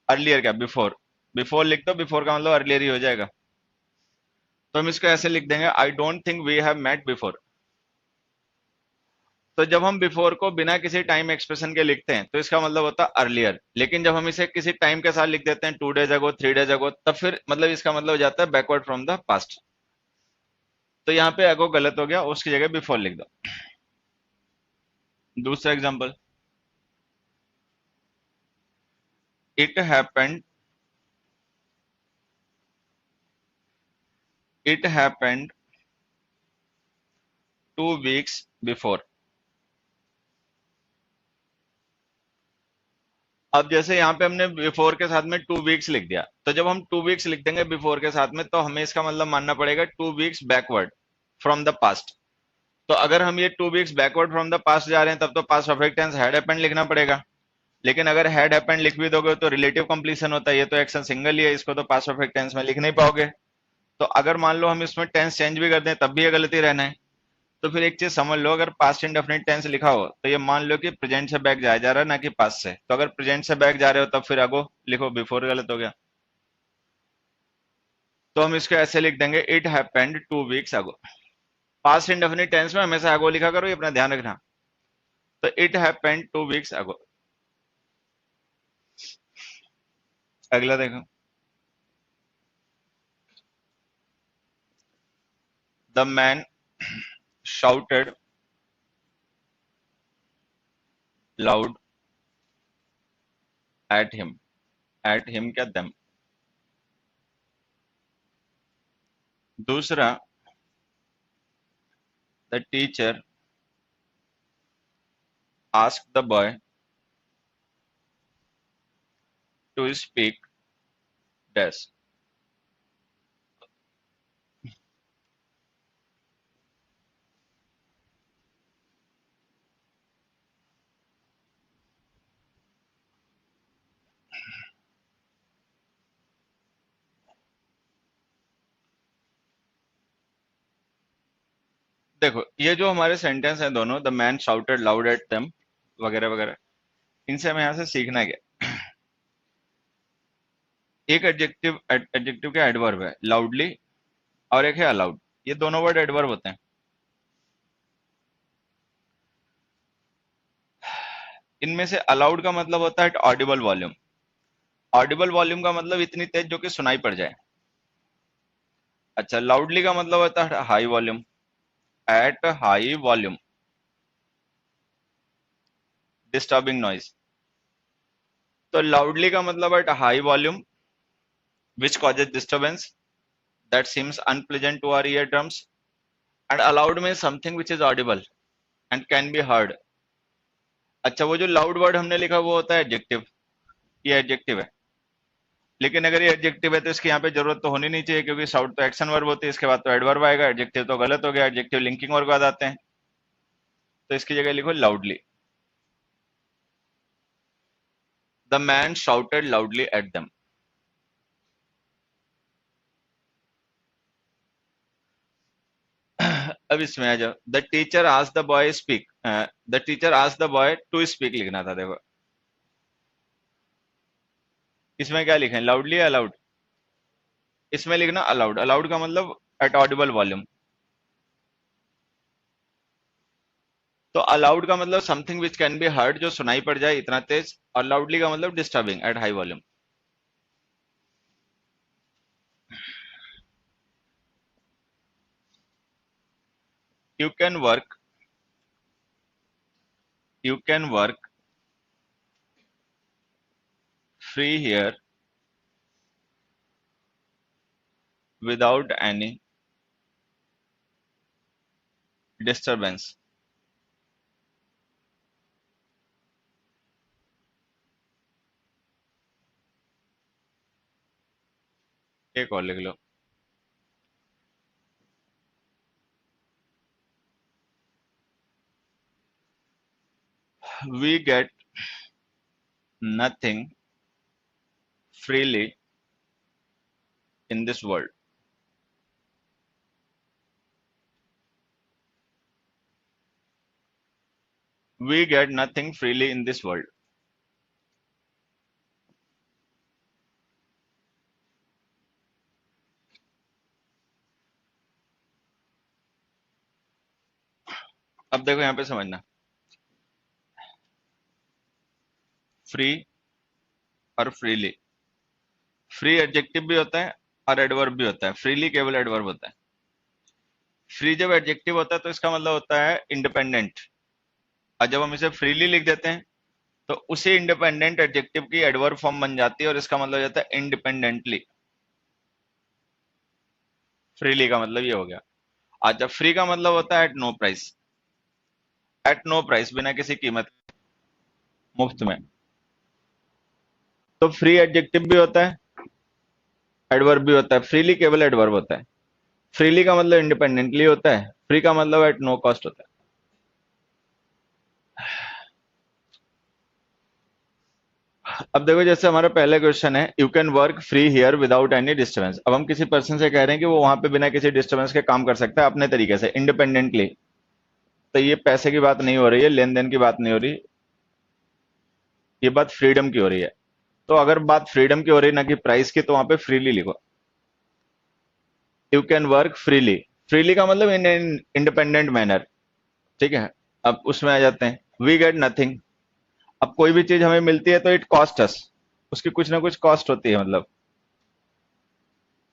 अर्लियर क्या, बिफोर, बिफोर लिख दो, बिफोर का मतलब अर्लियर ही हो जाएगा। तो हम इसको ऐसे लिख देंगे I don't think we have met before. तो जब हम बिफोर को बिना किसी टाइम एक्सप्रेशन के लिखते हैं तो इसका मतलब होता है अर्लियर, लेकिन जब हम इसे किसी टाइम के साथ लिख देते हैं 2 days अगो, 3 days अगो, तब फिर मतलब इसका मतलब हो जाता है बैकवर्ड फ्रॉम द पास्ट। तो यहाँ पे अगो गलत हो गया, उसकी जगह बिफोर लिख दो। दूसरा example, it happened, it happened 2 weeks before. अब जैसे यहाँ पे हमने बिफोर के साथ में 2 weeks लिख दिया, तो जब हम 2 weeks लिख देंगे बिफोर के साथ में, तो हमें इसका मतलब मानना पड़ेगा 2 weeks backward from the past. तो अगर हम ये 2 weeks backward from the past जा रहे हैं, तब तो past perfect tense had happened लिखना पड़ेगा। लेकिन अगर हैड हैपेंड लिख भी दोगे तो रिलेटिव कंप्लीशन होता है, ये तो एक्शन सिंगल ही है, इसको तो पास्ट परफेक्ट टेंस में लिख नहीं पाओगे। तो अगर मान लो हम इसमें टेंस चेंज भी कर दें तब भी ये गलती रहना है। तो फिर एक चीज समझ लो, अगर पास्ट इंडेफिनिट टेंस लिखा हो तो ये मान लो कि प्रेजेंट से बैक जाया जा रहा है ना कि पास्ट से। तो अगर प्रेजेंट से बैक जा रहे हो तब फिर अगो लिखो, बिफोर गलत हो गया। तो हम इसको ऐसे लिख देंगे, it happened 2 weeks ago. Past indefinite tense में हमेशा अगो लिखा करो, ये अपना ध्यान रखना। तो इट हैपेंड 2 वीक्स अगो। अगला देखो, the man shouted loud at him। at him क्या them। दूसरा, the teacher asked the boy to speak dash। देखो ये जो हमारे सेंटेंस हैं दोनों, the man shouted loud at them वगैरह वगैरह, इनसे हमें यहाँ से सीखना क्या। एक एडजेक्टिव एडजेक्टिव का एडवर्ब है लाउडली, और एक है अलाउड। ये दोनों वर्ड एडवर्ब होते हैं। इनमें से अलाउड का मतलब होता है ऑडिबल वॉल्यूम। ऑडिबल वॉल्यूम का मतलब इतनी तेज जो कि सुनाई पड़ जाए। अच्छा, लाउडली का मतलब होता है high volume, eight high volume, disturbing noise. तो लाउडली का मतलब है high volume which causes disturbance that seems unpleasant to our eardrums, and allowed means something which is audible and can be heard। अच्छा, वो जो लाउड वर्ड हमने लिखा वो होता है एडजेक्टिव, ये एडजेक्टिव है। लेकिन अगर ये एडजेक्टिव है तो इसकी यहाँ पे जरूरत तो होनी नहीं चाहिए, क्योंकि साउंड तो एक्शन वर्ब होती है, इसके बाद तो एडवर्ब आएगा। एडजेक्टिव तो गलत हो गया, एडजेक्टिव लिंकिंग वर्ब बाद आते हैं। तो इसकी जगह लिखो loudly. The man shouted loudly at them. अब इसमें आ जाओ, the teacher asked the boy speak. The teacher asked the boy to speak लिखना था। देखो इसमें क्या लिखें, लाउडली या अलाउड। इसमें लिखना अलाउड। अलाउड का मतलब एट ऑडिबल वॉल्यूम। तो अलाउड का मतलब something which can be heard, जो सुनाई पड़ जाए इतना तेज। और लाउडली का मतलब disturbing at high volume. You can work, you can work free here without any disturbance. एक और लिख लो, we get nothing freely in this world। we get nothing freely in this world। अब देखो यहाँ पे समझना, फ्री और फ्रीली, फ्री एडजेक्टिव भी होता है और एडवर्ब भी होता है। फ्रीली केवल एडवर्ब होता है। फ्री जब एडजेक्टिव होता है तो इसका मतलब होता है इंडिपेंडेंट, और जब हम इसे फ्रीली लिख देते हैं तो उसी इंडिपेंडेंट एडजेक्टिव की एडवर्ब फॉर्म बन जाती है, और इसका मतलब हो जाता है इंडिपेंडेंटली। फ्रीली का मतलब ये हो गया। आज जब फ्री का मतलब होता है at no price, at no price, बिना किसी कीमत, मुफ्त में। तो फ्री एडजेक्टिव भी होता है, एडवर्ब भी होता है। फ्रीली केवल एडवर्ब होता है। फ्रीली का मतलब इंडिपेंडेंटली होता है, फ्री का मतलब एट नो कॉस्ट होता है। अब देखो जैसे हमारा पहला क्वेश्चन है, you can work free here without any disturbance. अब हम किसी पर्सन से कह रहे हैं कि वो वहां पे बिना किसी डिस्टर्बेंस के काम कर सकता है अपने तरीके से इंडिपेंडेंटली। तो ये पैसे की बात नहीं हो रही है, लेन देन की बात नहीं हो रही, ये बात फ्रीडम की हो रही है। तो अगर बात फ्रीडम की हो रही है ना कि प्राइस की, तो वहां पे फ्रीली लिखो, you can work freely. Freely का मतलब इन इंडिपेंडेंट मैनर, ठीक है। अब उसमें आ जाते हैं, वी गेट नथिंग। अब कोई भी चीज हमें मिलती है तो इट कॉस्ट अस, उसकी कुछ ना कुछ कॉस्ट होती है मतलब।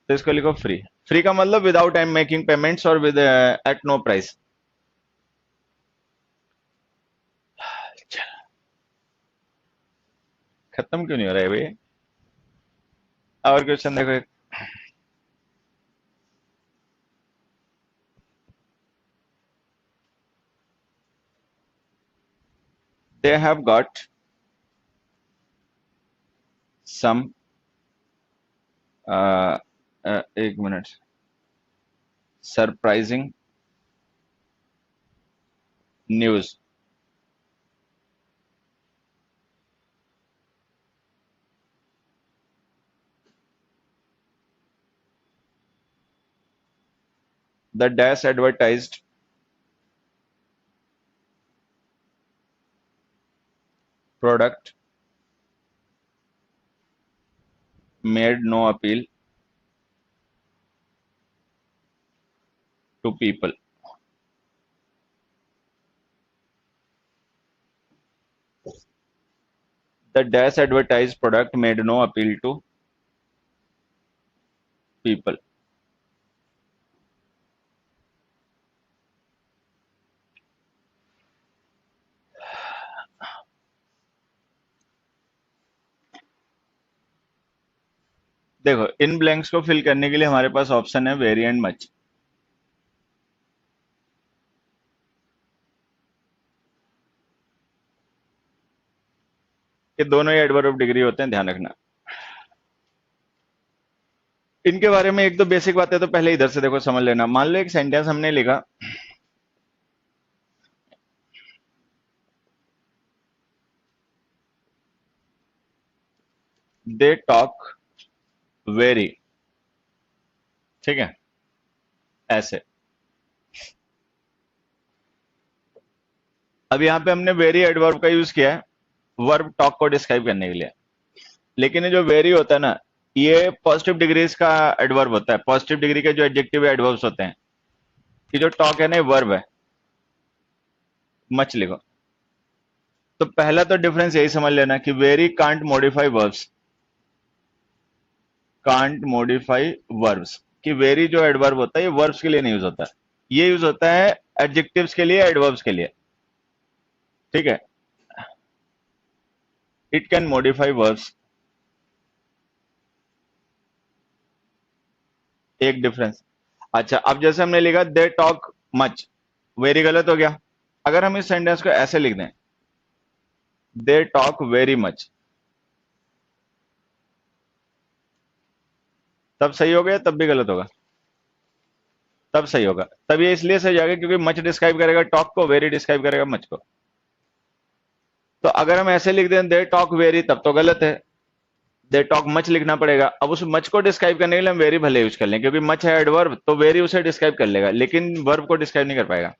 तो इसको लिखो फ्री। फ्री का मतलब without I am making payments और विद एट नो प्राइस। खत्म क्यों नहीं हो रहा है भाई? और क्वेश्चन देखो एक, दे हैव गॉट सम, एक मिनट, surprising news. The dash advertised product made no appeal to people. The dash advertise product made no appeal to people. देखो इन ब्लैंक्स को फिल करने के लिए हमारे पास ऑप्शन है वेरी एंड मच। ये दोनों ही एडवर्ब ऑफ डिग्री होते हैं, ध्यान रखना। इनके बारे में एक दो बेसिक बातें तो पहले इधर से देखो समझ लेना। मान लो एक सेंटेंस हमने लिखा, दे टॉक वेरी, ठीक है, ऐसे। अब यहाँ पे हमने वेरी एडवर्ब का यूज किया है वर्ब टॉक को डिस्क्राइब करने के लिए। लेकिन ये जो वेरी होता है ना, ये पॉजिटिव डिग्रीज का एडवर्ब होता है। पॉजिटिव डिग्री के जो एडजेक्टिव एडवर्ब्स होते हैं, कि जो टॉक है ना वर्ब है, मच लिखो। तो पहला तो डिफरेंस यही समझ लेना कि very can't modify verbs, can't modify verbs. कि वेरी जो एडवर्ब होता है ये वर्ब्स के लिए नहीं यूज होता, ये यूज होता है एडजेक्टिव्स के लिए, एडवर्ब्स के लिए, ठीक है। इट कैन मॉडिफाई वर्ब्स, एक डिफरेंस। अच्छा अब जैसे हमने लिखा दे टॉक मच, वेरी गलत हो गया। अगर हम इस सेंटेंस को ऐसे लिख दें, दे टॉक वेरी मच, तब सही हो गया, तब भी गलत होगा? तब सही होगा। तब ये इसलिए सही जाएगा क्योंकि मच डिस्क्राइब करेगा टॉक को, वेरी डिस्क्राइब करेगा मच को। तो अगर हम ऐसे लिख दें दे टॉक वेरी, तब तो गलत है, दे टॉक मच लिखना पड़ेगा। अब उस मच को डिस्क्राइब करने के लिए हम वेरी भले यूज कर लें, क्योंकि मच है एडवर्ब, तो वेरी उसे डिस्क्राइब कर लेगा, लेकिन वर्ब को डिस्क्राइब नहीं कर पाएगा।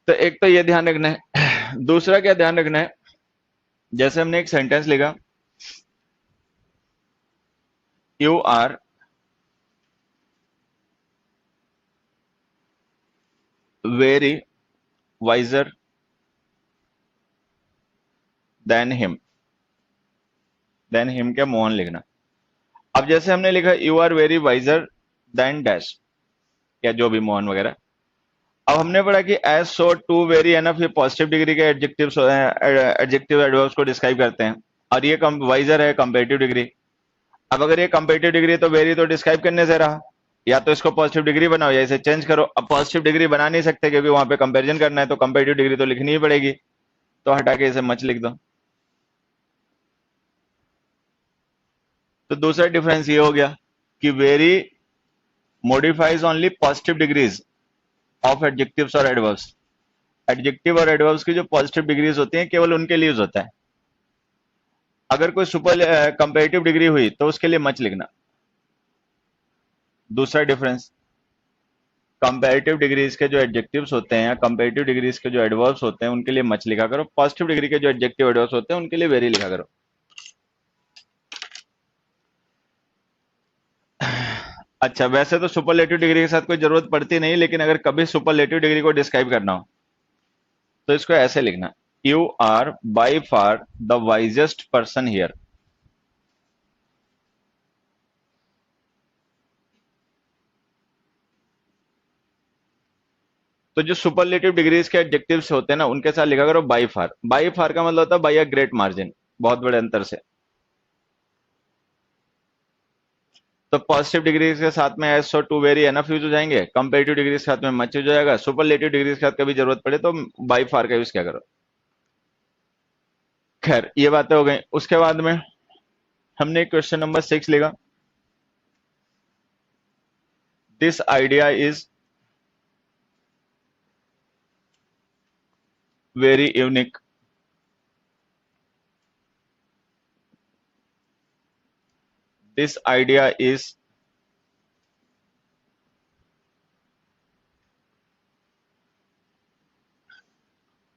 तो एक तो ये ध्यान रखना है। दूसरा क्या ध्यान रखना है, जैसे हमने एक सेंटेंस लिखा, you are very wiser than him. Than him क्या, मोहन लिखना। अब जैसे हमने लिखा you are very wiser than dash, या जो भी मोहन वगैरह। अब हमने पढ़ा कि as so to very enough, ये पॉजिटिव डिग्री के एडजेक्टिव्स, एडजेक्टिव एडवर्ब्स को डिस्क्राइब करते हैं। और ये वाइजर है कंपेरेटिव डिग्री। अब अगर ये कंपेरेटिव डिग्री है तो वेरी तो डिस्क्राइब करने से रहा, या तो इसको पॉजिटिव डिग्री बनाओ या इसे चेंज करो। अब पॉजिटिव डिग्री बना नहीं सकते क्योंकि वहां पे कंपेरिजन करना है, तो कंपेरेटिव डिग्री तो लिखनी ही पड़ेगी, तो हटा के इसे मच लिख दो। तो दूसरा डिफरेंस ये हो गया कि very modifies only positive degrees of adjectives और एडवर्ब्स। एडजेक्टिव और एडवर्ब्स की जो पॉजिटिव डिग्रीज होती हैं केवल उनके लिए यूज होता है। अगर कोई सुपर कंपेरेटिव डिग्री हुई तो उसके लिए मच लिखना। दूसरा डिफरेंस, कंपेरेटिव डिग्रीज के जो एडजेक्टिव्स होते हैं या कंपेरेटिव डिग्रीज के जो एडवर्ब्स होते हैं उनके लिए मच लिखा करो, पॉजिटिव डिग्री के जो एडजेक्टिव एडवर्ब्स होते हैं उनके लिए वेरी लिखा करो। अच्छा, वैसे तो सुपरलेटिव डिग्री के साथ कोई जरूरत पड़ती नहीं, लेकिन अगर कभी सुपरलेटिव डिग्री को डिस्क्राइब करना हो तो इसको ऐसे लिखना, you are by far the wisest person here. तो जो सुपरलेटिव डिग्रीज के एडजेक्टिव्स होते हैं ना उनके साथ लिखा करो बाई फार। बाई फार का मतलब होता है बाई अ ग्रेट मार्जिन, बहुत बड़े अंतर से। तो पॉजिटिव डिग्रीज के साथ में एस और टू वेरी एनफ यूज हो जाएंगे, कंपेरेटिव डिग्रीज के साथ में मच यूज हो जाएगा, सुपरलेटिव डिग्रीज के साथ कभी जरूरत पड़े तो बाई फार का यूज क्या करो। खैर, ये बातें हो गई। उसके बाद में हमने क्वेश्चन नंबर 6 लिखा, this idea is very unique. This idea is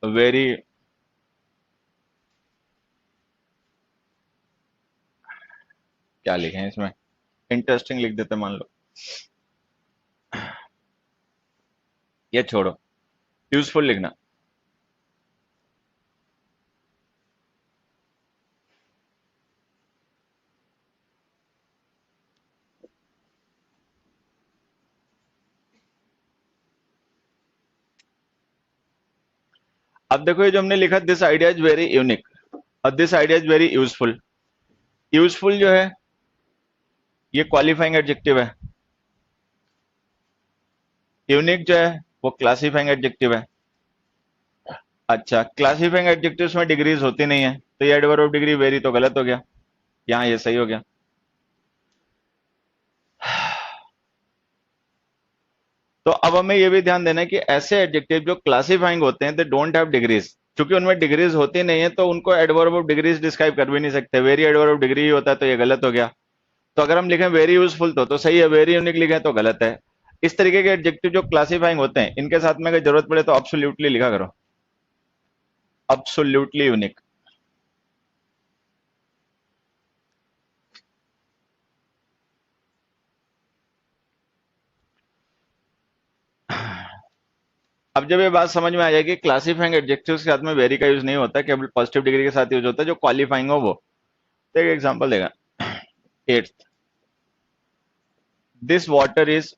very, क्या लिखे हैं इसमें, इंटरेस्टिंग लिख देते मान लो, ये छोड़ो, यूजफुल लिखना। अब देखो, ये जो हमने लिखा this idea is very unique और this idea is very useful, useful जो है ये क्वालिफाइंग एडजेक्टिव है, यूनिक जो है वो क्लासिफाइंग एडजेक्टिव है। अच्छा, क्लासिफाइंग एडजेक्टिव्स में डिग्रीज होती नहीं है, तो ये एडवर्ब ऑफ डिग्री वेरी तो गलत हो गया, यहाँ ये सही हो गया। तो अब हमें ये भी ध्यान देना है कि ऐसे एडजेक्टिव जो क्लासिफाइंग होते हैं दे डोंट हैव डिग्रीज, क्योंकि उनमें डिग्रीज होती नहीं है तो उनको एडवर्ब ऑफ डिग्रीज डिस्क्राइब कर भी नहीं सकते, वेरी एडवर्ब ऑफ डिग्री ही होता है, तो ये गलत हो गया। तो अगर हम लिखें वेरी यूजफुल तो सही है, वेरी यूनिक लिखें तो गलत है। इस तरीके के एडजेक्टिव जो क्लासिफाइंग होते हैं इनके साथ में अगर जरूरत पड़े तो अब्सोल्युटली लिखा करो, अब्सोल्युटली यूनिक। अब जब ये बात समझ में आ जाएगी, क्लासिफाइंग एडजेक्टिव्स के साथ में वेरी का यूज नहीं होता, केवल पॉजिटिव डिग्री के साथ यूज होता है जो क्वालिफाइंग हो वो। तो एक एग्जांपल देगा, eighth, this water is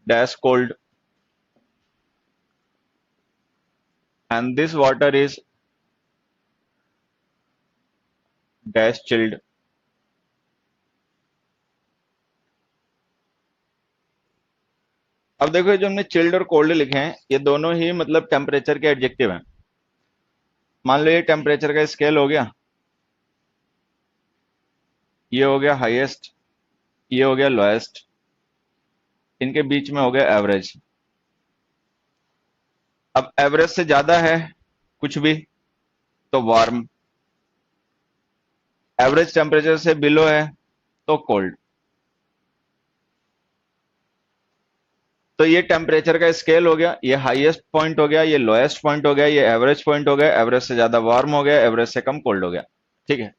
dash cold and this water is dash chilled. अब देखो, ये जो हमने चिल्ड और कोल्ड लिखे हैं ये दोनों ही मतलब टेम्परेचर के एडजेक्टिव हैं। मान लो ये टेम्परेचर का स्केल हो गया, ये हो गया हाईएस्ट, ये हो गया लोएस्ट, इनके बीच में हो गया एवरेज। अब एवरेज से ज्यादा है कुछ भी तो वार्म, एवरेज टेम्परेचर से बिलो है तो कोल्ड। तो ये टेम्परेचर का स्केल हो गया, ये हाईएस्ट पॉइंट हो गया, ये लोएस्ट पॉइंट हो गया, ये एवरेज पॉइंट हो गया, एवरेज से ज्यादा वार्म हो गया, एवरेज से कम कोल्ड हो गया। ठीक है।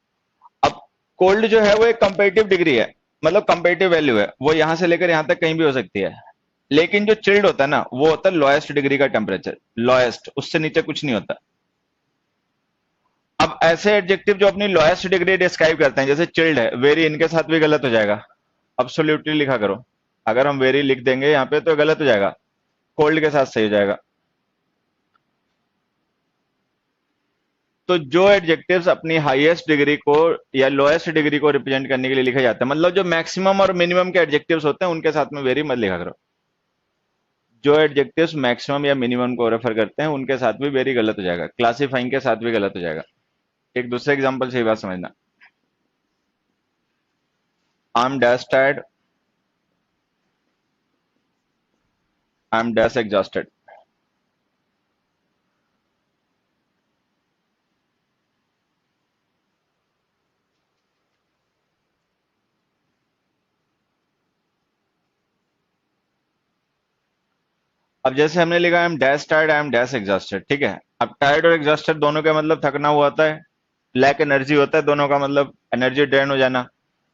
अब कोल्ड जो है वो एक कंपेरेटिव डिग्री है, मतलब कंपेरेटिव वैल्यू है, वो यहां से लेकर यहां तक कहीं भी हो सकती है। लेकिन जो चिल्ड होता है ना वो होता है लोएस्ट डिग्री का टेम्परेचर, लोएस्ट, उससे नीचे कुछ नहीं होता। अब ऐसे एडजेक्टिव जो अपनी लोएस्ट डिग्री डिस्क्राइब करते हैं जैसे चिल्ड है, वेरी इनके साथ भी गलत हो जाएगा, अब्सोल्युटली लिखा करो। अगर हम वेरी लिख देंगे यहाँ पे तो गलत हो जाएगा, कोल्ड के साथ सही हो जाएगा। तो जो एडजेक्टिव्स अपनी हाईएस्ट डिग्री को या लोएस्ट डिग्री को रिप्रेजेंट करने के लिए लिखे जाते हैं, मतलब जो मैक्सिमम और मिनिमम के एडजेक्टिव्स होते हैं उनके साथ में वेरी मत लिखा करो। जो एडजेक्टिव्स मैक्सिमम या मिनिमम को रेफर करते हैं उनके साथ भी वेरी गलत हो जाएगा, क्लासिफाइंग के साथ भी गलत हो जाएगा। एक दूसरे एग्जांपल से ये बात समझना, I am dash tired I am dash exhausted. अब जैसे हमने लिखा I am dash tired, I am dash exhausted, ठीक है। अब टायर्ड और एग्जॉस्टेड दोनों का मतलब थकना हुआ होता है, लैक एनर्जी होता है, दोनों का मतलब एनर्जी ड्रेन हो जाना।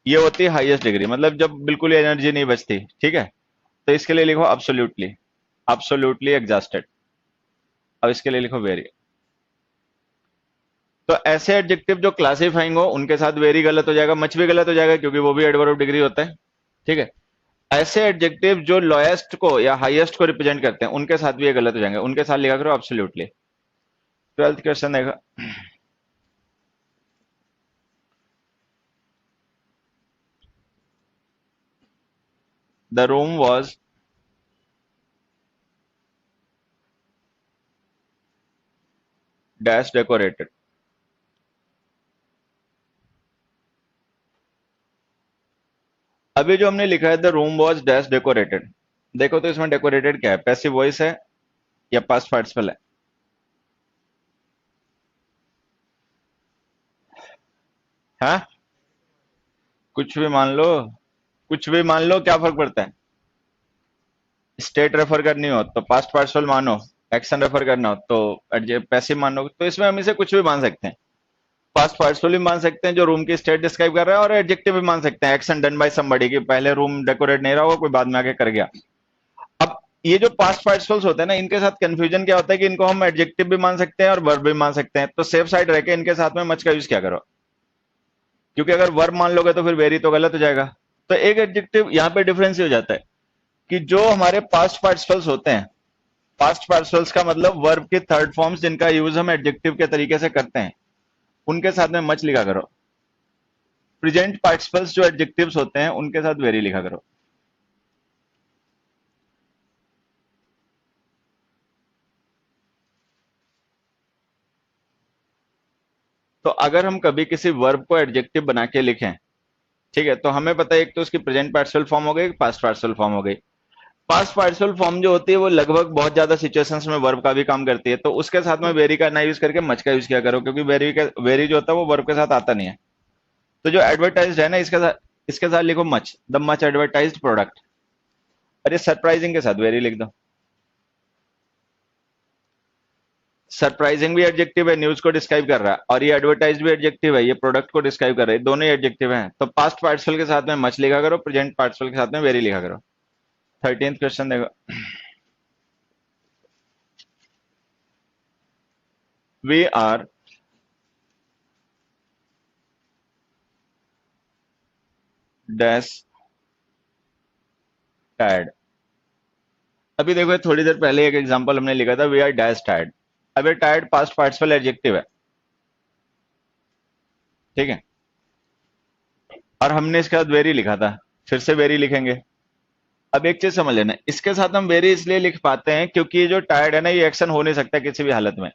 ये होती है हाईएस्ट डिग्री, मतलब जब बिल्कुल एनर्जी नहीं बचती, ठीक है। तो इसके लिए लिखो अब्सोल्युटली, अब्सोल्युटली एग्जॉस्टेड। अब इसके लिए लिखो वेरी। तो ऐसे एडजेक्टिव जो क्लासिफाइंग हो उनके साथ वेरी गलत हो जाएगा, मच भी गलत हो जाएगा क्योंकि वो भी एडवर्ब ऑफ डिग्री होता है, ठीक है। ऐसे एडजेक्टिव जो लोएस्ट को या हाईएस्ट को रिप्रेजेंट करते हैं उनके साथ भी ये गलत हो जाएंगे, उनके साथ लिखा करो अब्सोल्युटली। 12th क्वेश्चन देखो। The room was dash decorated. अभी जो हमने लिखा है the room was dash decorated, देखो तो इसमें डेकोरेटेड क्या है, पैसिव वॉइस है या पास्ट पार्टिसिपल है? हाँ, कुछ भी मान लो, कुछ भी मान लो, क्या फर्क पड़ता है? स्टेट रेफर करनी हो तो पास्ट पार्टिसिपल मानो, एक्शन रेफर करना हो तो पैसिव मानो, तो इसमें हम इसे कुछ भी मान सकते हैं। पास्ट पार्टिसिपल भी मान सकते हैं जो रूम की स्टेट डिस्क्राइब कर रहा है, और एडजेक्टिव भी मान सकते हैं, एक्शन डन बाय समबडी, की पहले रूम डेकोरेट नहीं रहा होगा, कोई बाद में आके कर गया। अब ये जो पास्ट पार्टिसिपल्स होते हैं ना, इनके साथ कंफ्यूजन क्या होता है कि इनको हम एडजेक्टिव भी मान सकते हैं और वर्ब भी मान सकते हैं, तो सेफ साइड रह के इनके साथ में मच का यूज क्या करो, क्योंकि अगर वर्ब मान लोगे तो फिर वेरी तो गलत हो जाएगा। तो एक एडजेक्टिव यहाँ पे डिफरेंस ही हो जाता है कि जो हमारे पास्ट पार्टिसिपल्स होते हैं, पास्ट पार्टिसिपल्स का मतलब वर्ब के थर्ड फॉर्म्स जिनका यूज हम एडजेक्टिव के तरीके से करते हैं, उनके साथ में मच लिखा करो। प्रेजेंट पार्टिसिपल्स जो एडजेक्टिव्स होते हैं उनके साथ वेरी लिखा करो। तो अगर हम कभी किसी वर्ब को एडजेक्टिव बना के लिखें, ठीक है, तो हमें पता है एक तो उसकी प्रेजेंट पार्टिसिपल फॉर्म हो गई, पास्ट पार्टिसिपल फॉर्म हो गई। पास्ट पार्टिसिपल फॉर्म जो होती है वो लगभग बहुत ज्यादा सिचुएशंस में वर्ब का भी काम करती है, तो उसके साथ में वेरी का ना यूज करके मच का यूज किया करो, क्योंकि वेरी जो होता है वो वर्ब के साथ आता नहीं है। तो जो एडवर्टाइज है ना, इसके साथ लिखो much, the much advertised product. अरे सरप्राइजिंग के साथ वेरी लिख दो। सरप्राइजिंग भी एडजेक्टिव है, न्यूज को डिस्क्राइब कर रहा है, और ये एडवर्टाइज भी एडजेक्टिव है, ये प्रोडक्ट को डिस्क्राइब कर रहा है, दोनों ही एडजेक्टिव हैं। तो पास्ट पार्टिसिपल के साथ में मच लिखा करो, प्रेजेंट पार्टिसिपल के साथ में वेरी लिखा करो। 13th क्वेश्चन देखो। We are dash tired. अभी देखो थोड़ी देर पहले एक एग्जांपल हमने लिखा था, वी आर डैश टायर्ड। अब ये टायर्ड पास्ट पार्टिसिपल एडजेक्टिव है, ठीक है, और हमने इसके बाद वेरी लिखा था, फिर से वेरी लिखेंगे। अब एक चीज समझ लेना, इसके साथ हम वेरी इसलिए लिख पाते हैं क्योंकि ये जो टायर्ड है ना, ये एक्शन हो नहीं सकता किसी भी हालत में,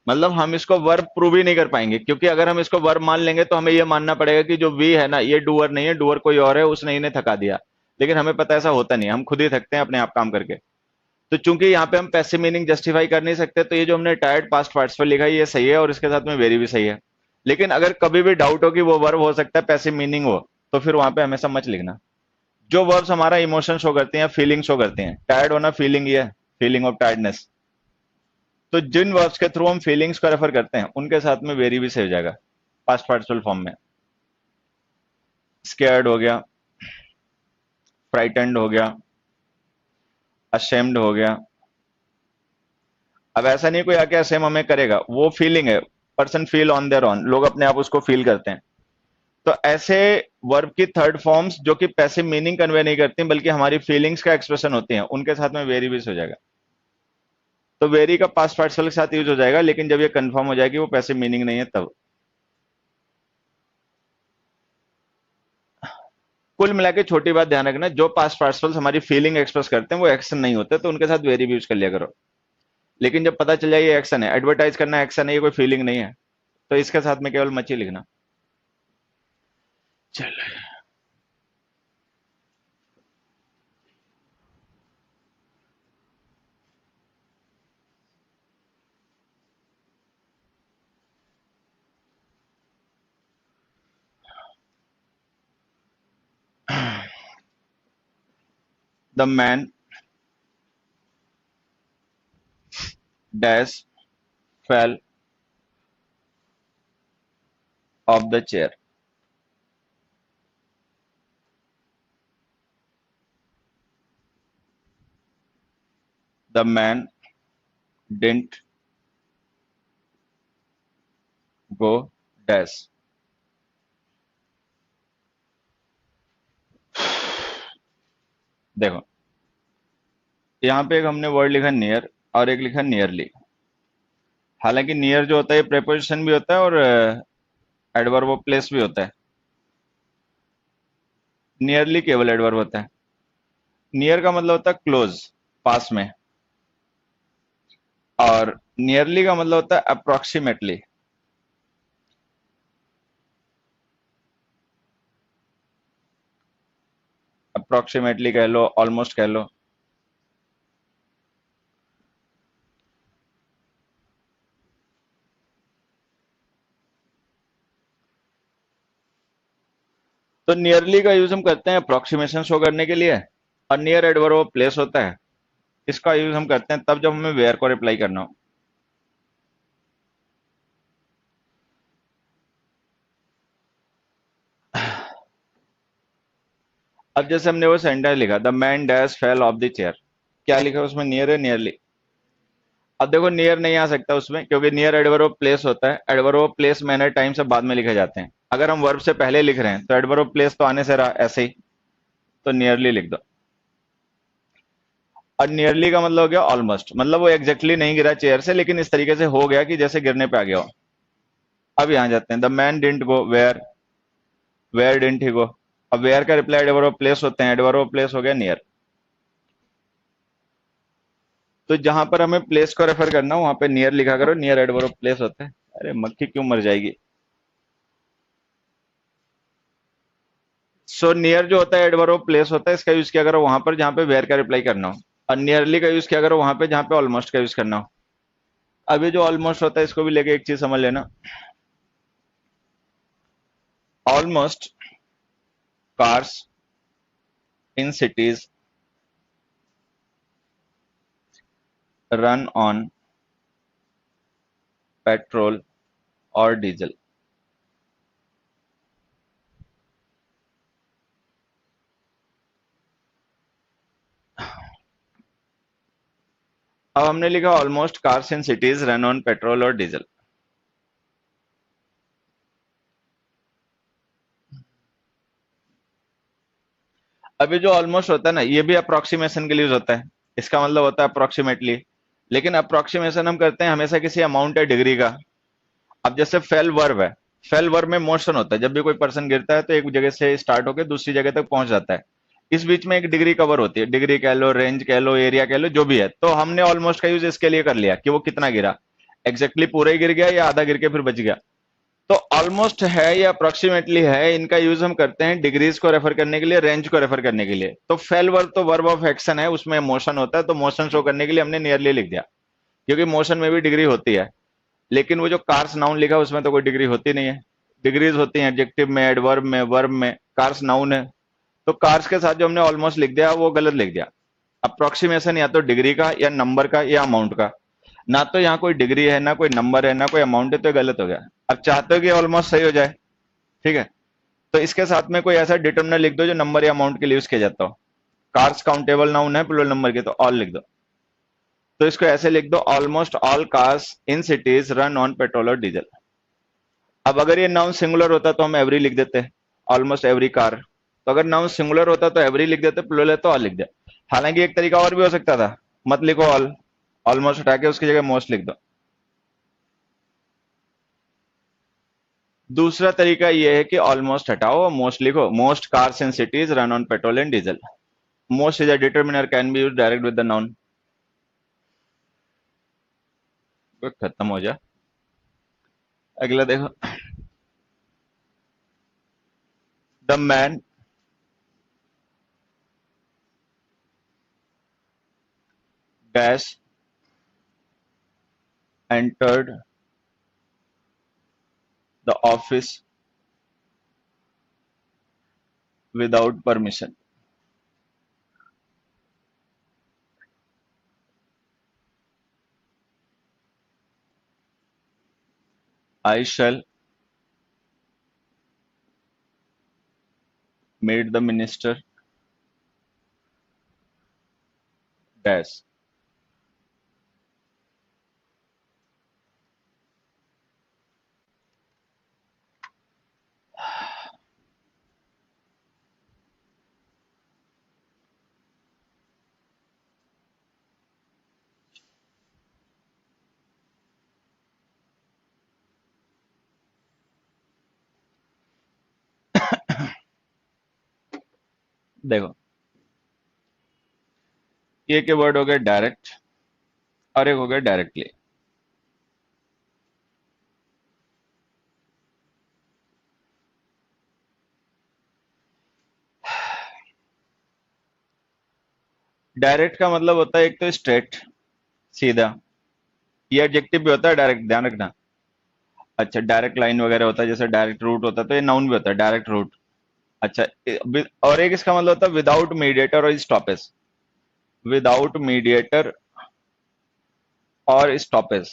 मतलब हम इसको वर्ब प्रूव ही नहीं कर पाएंगे, क्योंकि अगर हम इसको वर्ब मान लेंगे तो हमें ये मानना पड़ेगा कि जो वी है ना, ये डूअर नहीं है, डूअर कोई और है, उसने इन्हें थका दिया। लेकिन हमें पता है ऐसा होता नहीं, हम खुद ही थकते हैं अपने आप काम करके। तो चूंकि यहाँ पे हम पैसिव मीनिंग जस्टिफाई कर नहीं सकते, तो ये जो हमने टायर्ड पास्ट पार्टिसिपल लिखा है ये सही है, और इसके साथ में वेरी भी सही है। लेकिन अगर कभी भी डाउट हो कि वो वर्ब हो सकता है पैसिव मीनिंग हो, तो फिर वहां पे हमेशा मच लिखना। जो वर्ब्स हमारा इमोशन शो करते हैं, फीलिंग शो करते हैं, टायर्ड होना फीलिंग ही है, फीलिंग ऑफ टायर्डनेस। तो जिन वर्ब्स के थ्रू हम फीलिंग्स को रेफर करते हैं उनके साथ में वेरी भी सही हो जाएगा पास्ट पार्टिसिपल फॉर्म में। स्कैर्ड हो गया, फ्राइटेंड हो गया, अशेम्ड हो गया। अब ऐसा नहीं कोई आके असेम हमें करेगा, वो फीलिंग है, person feel on their on, लोग अपने आप उसको फील करते हैं। तो ऐसे वर्ब की थर्ड फॉर्म्स जो कि पैसिव मीनिंग कन्वे नहीं करती बल्कि हमारी फीलिंग्स का एक्सप्रेशन होती हैं, उनके साथ में वेरी भी हो जाएगा। तो वेरी का पास्ट पार्टिसिपल के साथ यूज हो जाएगा, लेकिन जब ये कंफर्म हो जाएगी वो पैसिव मीनिंग नहीं है तब। कुल मिला के छोटी बात ध्यान रखना, जो पास्ट पार्टिसिपल्स हमारी फीलिंग एक्सप्रेस करते हैं वो एक्शन नहीं होते, तो उनके साथ वेरी भी यूज कर लिया करो। लेकिन जब पता चल जाए ये एक्शन है, एडवर्टाइज करना एक्शन है, ये कोई फीलिंग नहीं है, तो इसके साथ में केवल मची लिखना। चलो, the man dash fell off the chair. The man didn't go dash. देखो यहाँ पे एक हमने वर्ड लिखा नियर और एक लिखा नियरली। हालांकि नियर जो होता है प्रेपोजिशन भी होता है और एडवर्ब ऑफ प्लेस भी होता है। नियरली केवल एडवर्ब होता है। नियर का मतलब होता है क्लोज, पास में। और नियरली का मतलब होता है अप्रोक्सीमेटली। अप्रोक्सीमेटली कह लो, ऑलमोस्ट कह लो। तो नियरली का यूज हम करते हैं अप्रोक्सीमेशन शो करने के लिए, और नियर एडवर्ब ऑफ प्लेस होता है, इसका यूज हम करते हैं तब जब हमें वेयर को रिप्लाई करना हो। अब जैसे हमने वो सेंटेंस लिखा, the man dash fell off the chair, क्या लिखा है उसमें? नियर है, नियरली। अब देखो नियर नहीं आ सकता उसमें, क्योंकि नियर एडवर्ब ऑफ प्लेस होता है। Adverb of place manner time से बाद में लिखे जाते हैं। अगर हम वर्ब से पहले लिख रहे हैं तो एडवर्ब ऑफ प्लेस तो आने से रहा ऐसे ही, तो नियरली लिख दो। और नियरली का मतलब हो गया ऑलमोस्ट, मतलब वो एग्जैक्टली नहीं गिरा चेयर से, लेकिन इस तरीके से हो गया कि जैसे गिरने पे आ गया हो। अब यहां जाते हैं, the man didn't go where, where didn't he go. अब वेयर का रिप्लाई एडवर्ब ऑफ प्लेस होते हैं, एडवर्ब ऑफ प्लेस हो गया नियर। तो जहां पर हमें प्लेस को रेफर करना हो वहां पे नियर लिखा करो, नियर एडवर्ब ऑफ प्लेस होता है। अरे मक्खी क्यों मर जाएगी। सो नियर जो होता है एडवर्ब ऑफ प्लेस होता है, इसका यूज किया करो वहां पर जहां पे वेयर का रिप्लाई करना हो। और नियरली का यूज किया करो वहां पे जहां पे ऑलमोस्ट का यूज करना हो। अभी जो ऑलमोस्ट होता है इसको भी लेके एक चीज समझ लेना। Almost cars in cities run on petrol और डीजल। अब हमने लिखा almost cars in cities run on petrol और डीजल। अभी जो ऑलमोस्ट होता है ना, ये भी अप्रोक्सीमेशन के लिए यूज होता है। इसका मतलब होता है अप्रोक्सीमेटली। लेकिन अप्रोक्सीमेशन हम करते हैं हमेशा किसी अमाउंट या डिग्री का। अब जैसे फेल वर्ब है, फेल वर्ब में मोशन होता है। जब भी कोई पर्सन गिरता है तो एक जगह से स्टार्ट होकर दूसरी जगह तक पहुंच जाता है। इस बीच में एक डिग्री कवर होती है, डिग्री कह लो, रेंज कह लो, एरिया कह लो, जो भी है। तो हमने ऑलमोस्ट का यूज इसके लिए कर लिया कि वो कितना गिरा, एग्जैक्टली पूरा ही गिर गया या आधा गिर के फिर बच गया। तो ऑलमोस्ट है या अप्रोक्सीमेटली है, इनका यूज हम करते हैं डिग्रीज को रेफर करने के लिए, रेंज को रेफर करने के लिए। तो फेल वर्ब तो वर्ब ऑफ एक्शन है, उसमें मोशन होता है, तो मोशन शो करने के लिए हमने नियरली लिख दिया, क्योंकि मोशन में भी डिग्री होती है। लेकिन वो जो कार्स नाउन लिखा उसमें तो कोई डिग्री होती नहीं है। डिग्रीज होती हैं एडजेक्टिव में, एडवर्ब में, वर्ब में। कार्स नाउन है, तो कार्स के साथ जो हमने ऑलमोस्ट लिख दिया वो गलत लिख दिया। अप्रोक्सीमेशन या तो डिग्री का या नंबर का या अमाउंट का। ना तो यहाँ कोई डिग्री है, ना कोई नंबर है, ना कोई अमाउंट है, तो ये गलत हो गया। अब चाहते हो कि ऑलमोस्ट सही हो जाए, ठीक है, तो इसके साथ में कोई ऐसा डिटर्मिनर लिख दो जो नंबर या अमाउंट के लिए यूज किया जाता हो। कार्स काउंटेबल नाउन है प्लूरल नंबर के, तो ऑल लिख दो। तो इसको ऐसे लिख दो, almost all cars in cities run on petrol और डीजल। अब अगर ये नाउन सिंगुलर होता तो हम एवरी लिख देते, ऑलमोस्ट एवरी कार। तो अगर नाउन सिंगुलर होता तो एवरी लिख देते, प्लूरल है तो ऑल लिख दे। हालांकि एक तरीका और भी हो सकता था, मत लिखो ऑल, ऑलमोस्ट हटा के उसकी जगह मोस्ट लिख दो। दूसरा तरीका यह है कि ऑलमोस्ट हटाओ और मोस्ट लिखो, most cars in cities run on petrol and diesel. Most is a determiner, can be used direct with the noun. खत्म हो जा। अगला देखो, the man dash entered the office without permission. I shall made the minister dash. देखो, एक word हो गया direct और एक हो गया डायरेक्टली। डायरेक्ट का मतलब होता है एक तो स्ट्रेट, सीधा। ये एडजेक्टिव भी होता है डायरेक्ट, ध्यान रखना। अच्छा, डायरेक्ट लाइन वगैरह होता है, जैसे डायरेक्ट रूट होता है, तो ये नाउन भी होता है, डायरेक्ट रूट। अच्छा, और एक इसका मतलब होता है विदाउट मीडिएटर और स्टॉपेज। विदाउट मीडिएटर और स्टॉपेज,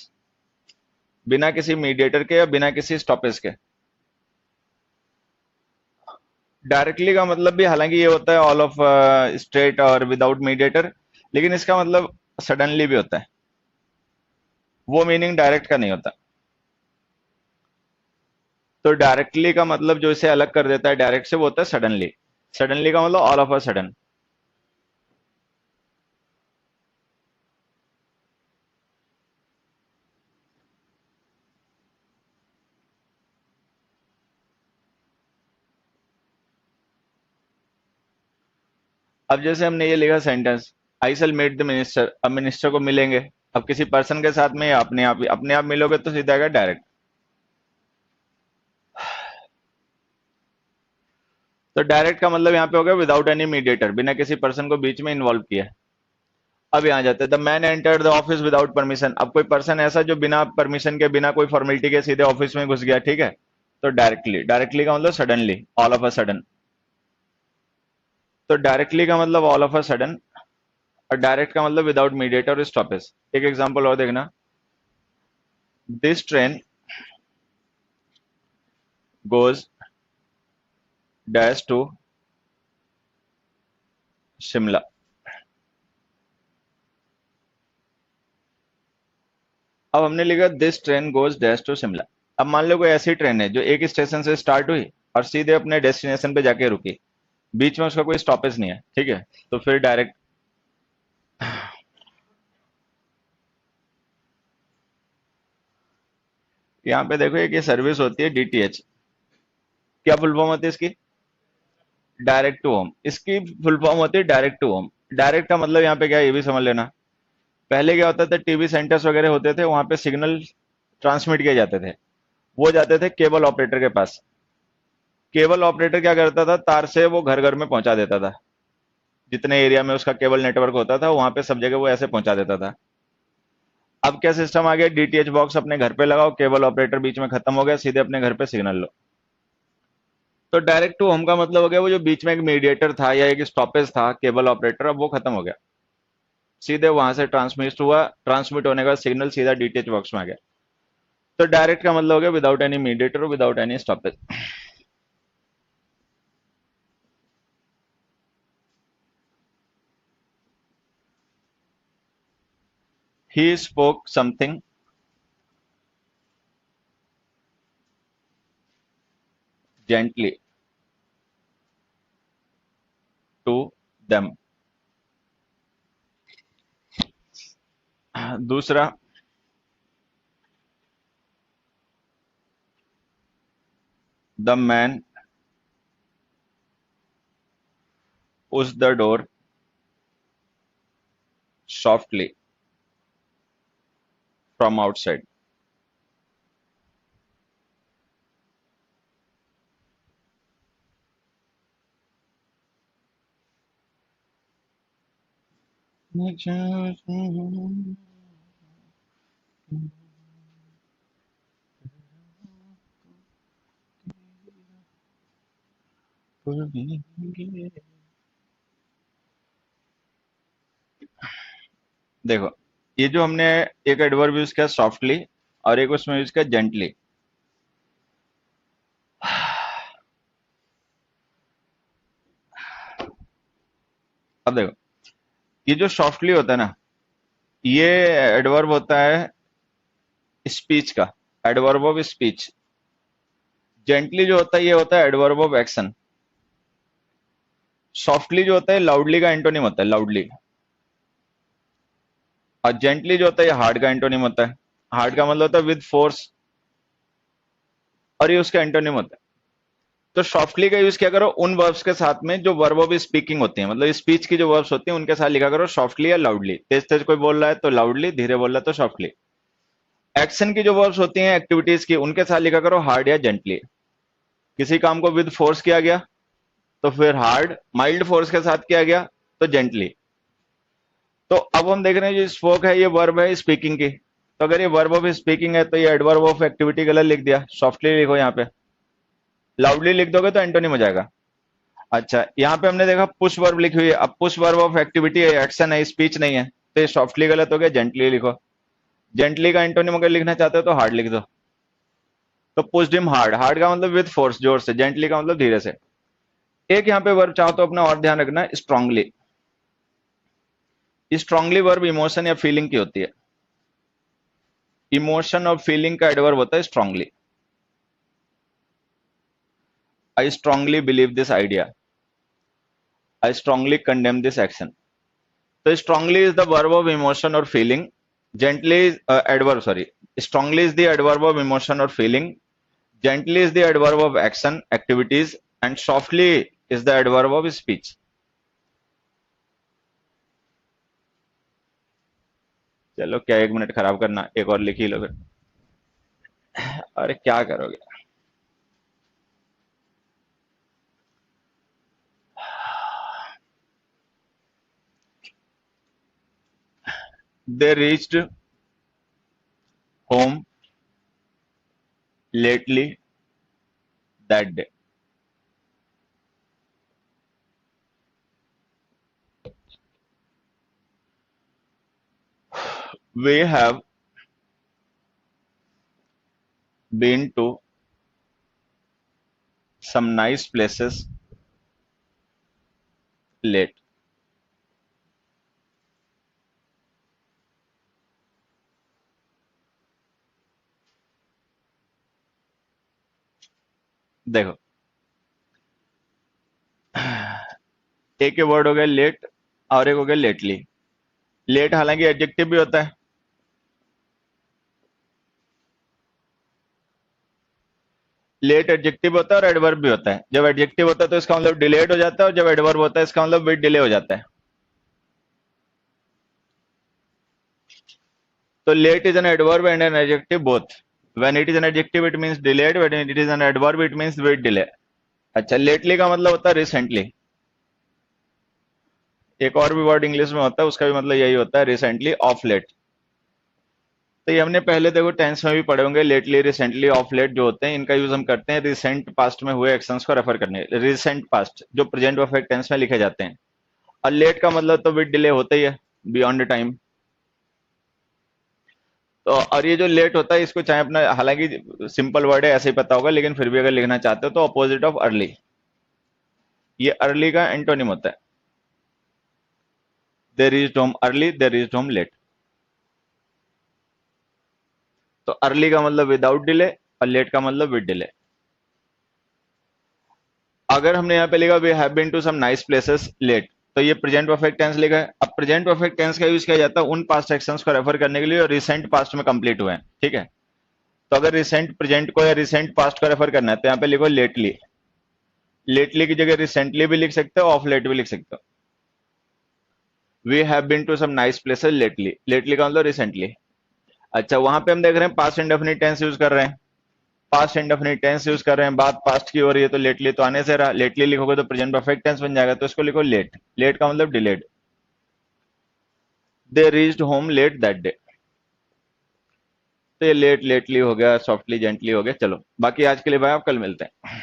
बिना किसी मीडिएटर के या बिना किसी स्टॉपेज के। डायरेक्टली का मतलब भी हालांकि ये होता है ऑल ऑफ स्ट्रेट और विदाउट मीडिएटर, लेकिन इसका मतलब सडनली भी होता है। वो मीनिंग डायरेक्ट का नहीं होता। तो डायरेक्टली का मतलब जो इसे अलग कर देता है डायरेक्ट से, वो होता है सडनली। सडनली का मतलब ऑल ऑफ अ सडन। अब जैसे हमने ये लिखा sentence, I shall meet the minister, अब मिनिस्टर को मिलेंगे। अब किसी पर्सन के साथ में या अपने आप मिलोगे तो सीधा आएगा डायरेक्ट। तो डायरेक्ट का मतलब यहाँ पे हो गया विदाउट एनी मीडिएटर, बिना किसी पर्सन को बीच में इन्वॉल्व किया। अब यहाँ जाते हैं, the man entered the office without permission. अब कोई पर्सन ऐसा जो बिना परमिशन के, बिना कोई फॉर्मेलिटी के सीधे ऑफिस में घुस गया, ठीक है। तो डायरेक्टली, डायरेक्टली का मतलब suddenly, all of a sudden. तो डायरेक्टली का मतलब ऑल ऑफ अ सडन, और डायरेक्ट का मतलब विदाउट मीडिएटर और स्टॉपेज। एक एग्जांपल और देखना, this train goes dash to Shimla. अब हमने लिखा this train goes dash to Shimla. अब मान लो कोई ऐसी ट्रेन है जो एक स्टेशन से स्टार्ट हुई और सीधे अपने डेस्टिनेशन पे जाके रुकी, बीच में उसका कोई स्टॉपेज नहीं है, ठीक है। तो फिर डायरेक्ट। यहाँ पे देखो, एक ये सर्विस होती है डीटीएच। क्या फुल फॉर्म होती है इसकी? Direct to home. इसकी फुल फॉर्म होती है डायरेक्ट टू होम। डायरेक्ट का मतलब यहाँ पे क्या है ये भी समझ लेना। पहले क्या होता था, टीवी सेंटर्स वगैरह होते थे, वहां पे सिग्नल ट्रांसमिट किए जाते थे। वो जाते थे केबल ऑपरेटर के पास। केबल ऑपरेटर क्या करता था, तार से वो घर घर में पहुंचा देता था। जितने एरिया में उसका केबल नेटवर्क होता था, वहां पे सब जगह वो ऐसे पहुंचा देता था। अब क्या सिस्टम आ गया, डीटीएच बॉक्स अपने घर पे लगाओ, केबल ऑपरेटर बीच में खत्म हो गया, सीधे अपने घर पे सिग्नल लो। तो डायरेक्ट टू होम का मतलब हो गया वो जो बीच में एक मीडिएटर था या एक स्टॉपेज था केबल ऑपरेटर, अब वो खत्म हो गया। सीधे वहां से ट्रांसमिट हुआ, ट्रांसमिट होने का सिग्नल सीधा डीटीएच बॉक्स में आ गया। तो डायरेक्ट का मतलब हो गया without any mediator, without any stoppage. He spoke something gently to them. दूसरा, the man push the door softly from outside. देखो, ये जो हमने एक एडवर्ब यूज किया सॉफ्टली और एक उसमें यूज किया जेंटली। अब देखो, ये जो सॉफ्टली होता है ना, ये एडवर्ब होता है स्पीच का, एडवर्ब ऑफ स्पीच। जेंटली जो होता है ये होता है एडवर्ब ऑफ एक्शन। सॉफ्टली जो होता है लाउडली का एंटोनिम होता है, लाउडली। और जेंटली जो होता है ये हार्ड का एंटोनिम होता है। हार्ड का मतलब होता है विद फोर्स, और ये उसका एंटोनिम होता है। तो सॉफ्टली का यूज क्या करो उन वर्ब्स के साथ में जो वर्ब ऑफ स्पीकिंग होती हैं, मतलब स्पीच की जो वर्ब्स होती हैं उनके साथ लिखा करो सॉफ्टली या लाउडली। तेज तेज कोई बोल रहा है तो लाउडली, धीरे बोल रहा है तो सॉफ्टली। एक्शन की जो वर्ब्स होती हैं एक्टिविटीज की, उनके साथ लिखा करो हार्ड या जेंटली। किसी काम को विद फोर्स किया गया तो फिर हार्ड, माइल्ड फोर्स के साथ किया गया तो जेंटली। तो अब हम देख रहे हैं जो स्पोक है ये वर्ब है स्पीकिंग की, तो अगर ये वर्ब ऑफ स्पीकिंग है तो ये एडवर्ब ऑफ एक्टिविटी गलत लिख दिया, सॉफ्टली लिखो यहाँ पे। लाउडली लिख दोगे तो एंटोनिम हो जाएगा। अच्छा, यहाँ पे हमने देखा पुश वर्ब लिखी हुई है, अब पुश वर्ब ऑफ एक्टिविटी है, एक्शन है, स्पीच नहीं है, तो ये सॉफ्टली गलत हो गया, जेंटली लिखो। जेंटली का एंटोनिम अगर लिखना चाहते हो तो हार्ड लिख दो। तो पुश्ड हिम हार्ड, हार्ड का मतलब विद फोर्स, जोर से। जेंटली का मतलब धीरे से। एक यहाँ पे वर्ब चाहो तो अपना और ध्यान रखना, स्ट्रांगली। स्ट्रांगली वर्ब इमोशन या फीलिंग की होती है। इमोशन और फीलिंग का एडवर्ब होता है strongly. I strongly believe this idea, I strongly condemn this action. तो strongly is the verb of emotion और feeling. Gently is adverb, sorry, strongly is the adverb of emotion और feeling. Gently is the adverb of action, activities, and softly is the adverb of speech. चलो क्या 1 minute खराब करना, एक और लिख ही लो फिर। अरे क्या करोगे। दे reached home lately that day. We have been to some nice places late. देखो, एक के वर्ड हो गया लेट और एक हो गया लेटली। लेट हालांकि एडजेक्टिव भी होता है, लेट एडजेक्टिव होता है और एडवर्ब भी होता है। जब एडजेक्टिव होता है तो इसका मतलब डिलेड हो जाता है, और जब एडवर्ब होता है इसका मतलब विद डिले हो जाता है। तो late is an adverb and an adjective both. When it is an adjective it means delayed, when it is an adverb it means with delay. अच्छा, लेटली का मतलब होता है रिसेंटली। एक और भी वर्ड इंग्लिश में होता है, उसका भी मतलब यही होता है, रिसेंटली, ऑफ लेट। तो ये हमने पहले देखो टेंस में भी पढ़े होंगे, लेटली, रिसेंटली, ऑफ लेट जो होते हैं इनका यूज हम करते हैं रिसेंट पास्ट में हुए एक्शंस को रेफर करने। रिसेंट पास्ट जो प्रेजेंट परफेक्ट टेंस में लिखे जाते हैं। और लेट का मतलब तो विद डिले होता ही है, बियॉन्ड टाइम। तो और ये जो लेट होता है इसको चाहे अपना, हालांकि सिंपल वर्ड है ऐसे ही पता होगा, लेकिन फिर भी अगर लिखना चाहते हो तो अपोजिट ऑफ अर्ली। ये अर्ली का एंटोनिम होता है। They reached home early, they reached home late. तो अर्ली का मतलब विदाउट डिले और लेट का मतलब विद डिले। अगर हमने यहाँ पे लिखा we have been to some nice places late, तो ये प्रेजेंट परफेक्ट टेंस लिखा है। अब प्रेजेंट परफेक्ट टेंस का यूज किया जाता है उन पास्ट एक्शंस को रेफर करने के लिए और रिसेंट पास्ट में कंप्लीट हुए हैं, ठीक है। तो अगर रिसेंट प्रेजेंट को या रिसेंट पास्ट को रेफर करना है तो यहाँ पे लिखो लेटली। लेटली की जगह रिसेंटली भी लिख सकते हो, ऑफ लेट भी लिख सकते हो। We have been to some nice places lately, lately का मतलब रिसेंटली। अच्छा, वहां पे हम देख रहे हैं पास्ट इंडेफिनिट टेंस यूज कर रहे हैं, पास्ट इंडेफिनिट टेंस यूज कर रहे हैं, बात पास्ट की हो रही है तो लेटली तो आने से रहा। लेटली लिखोगे तो प्रेजेंट परफेक्ट टेंस बन जाएगा, तो इसको लिखो लेट। लेट का मतलब delayed. They reached home let that day. तो ये लेट, लेटली हो गया, सॉफ्टली, जेंटली हो गया। चलो बाकी आज के लिए भाई आप कल मिलते हैं।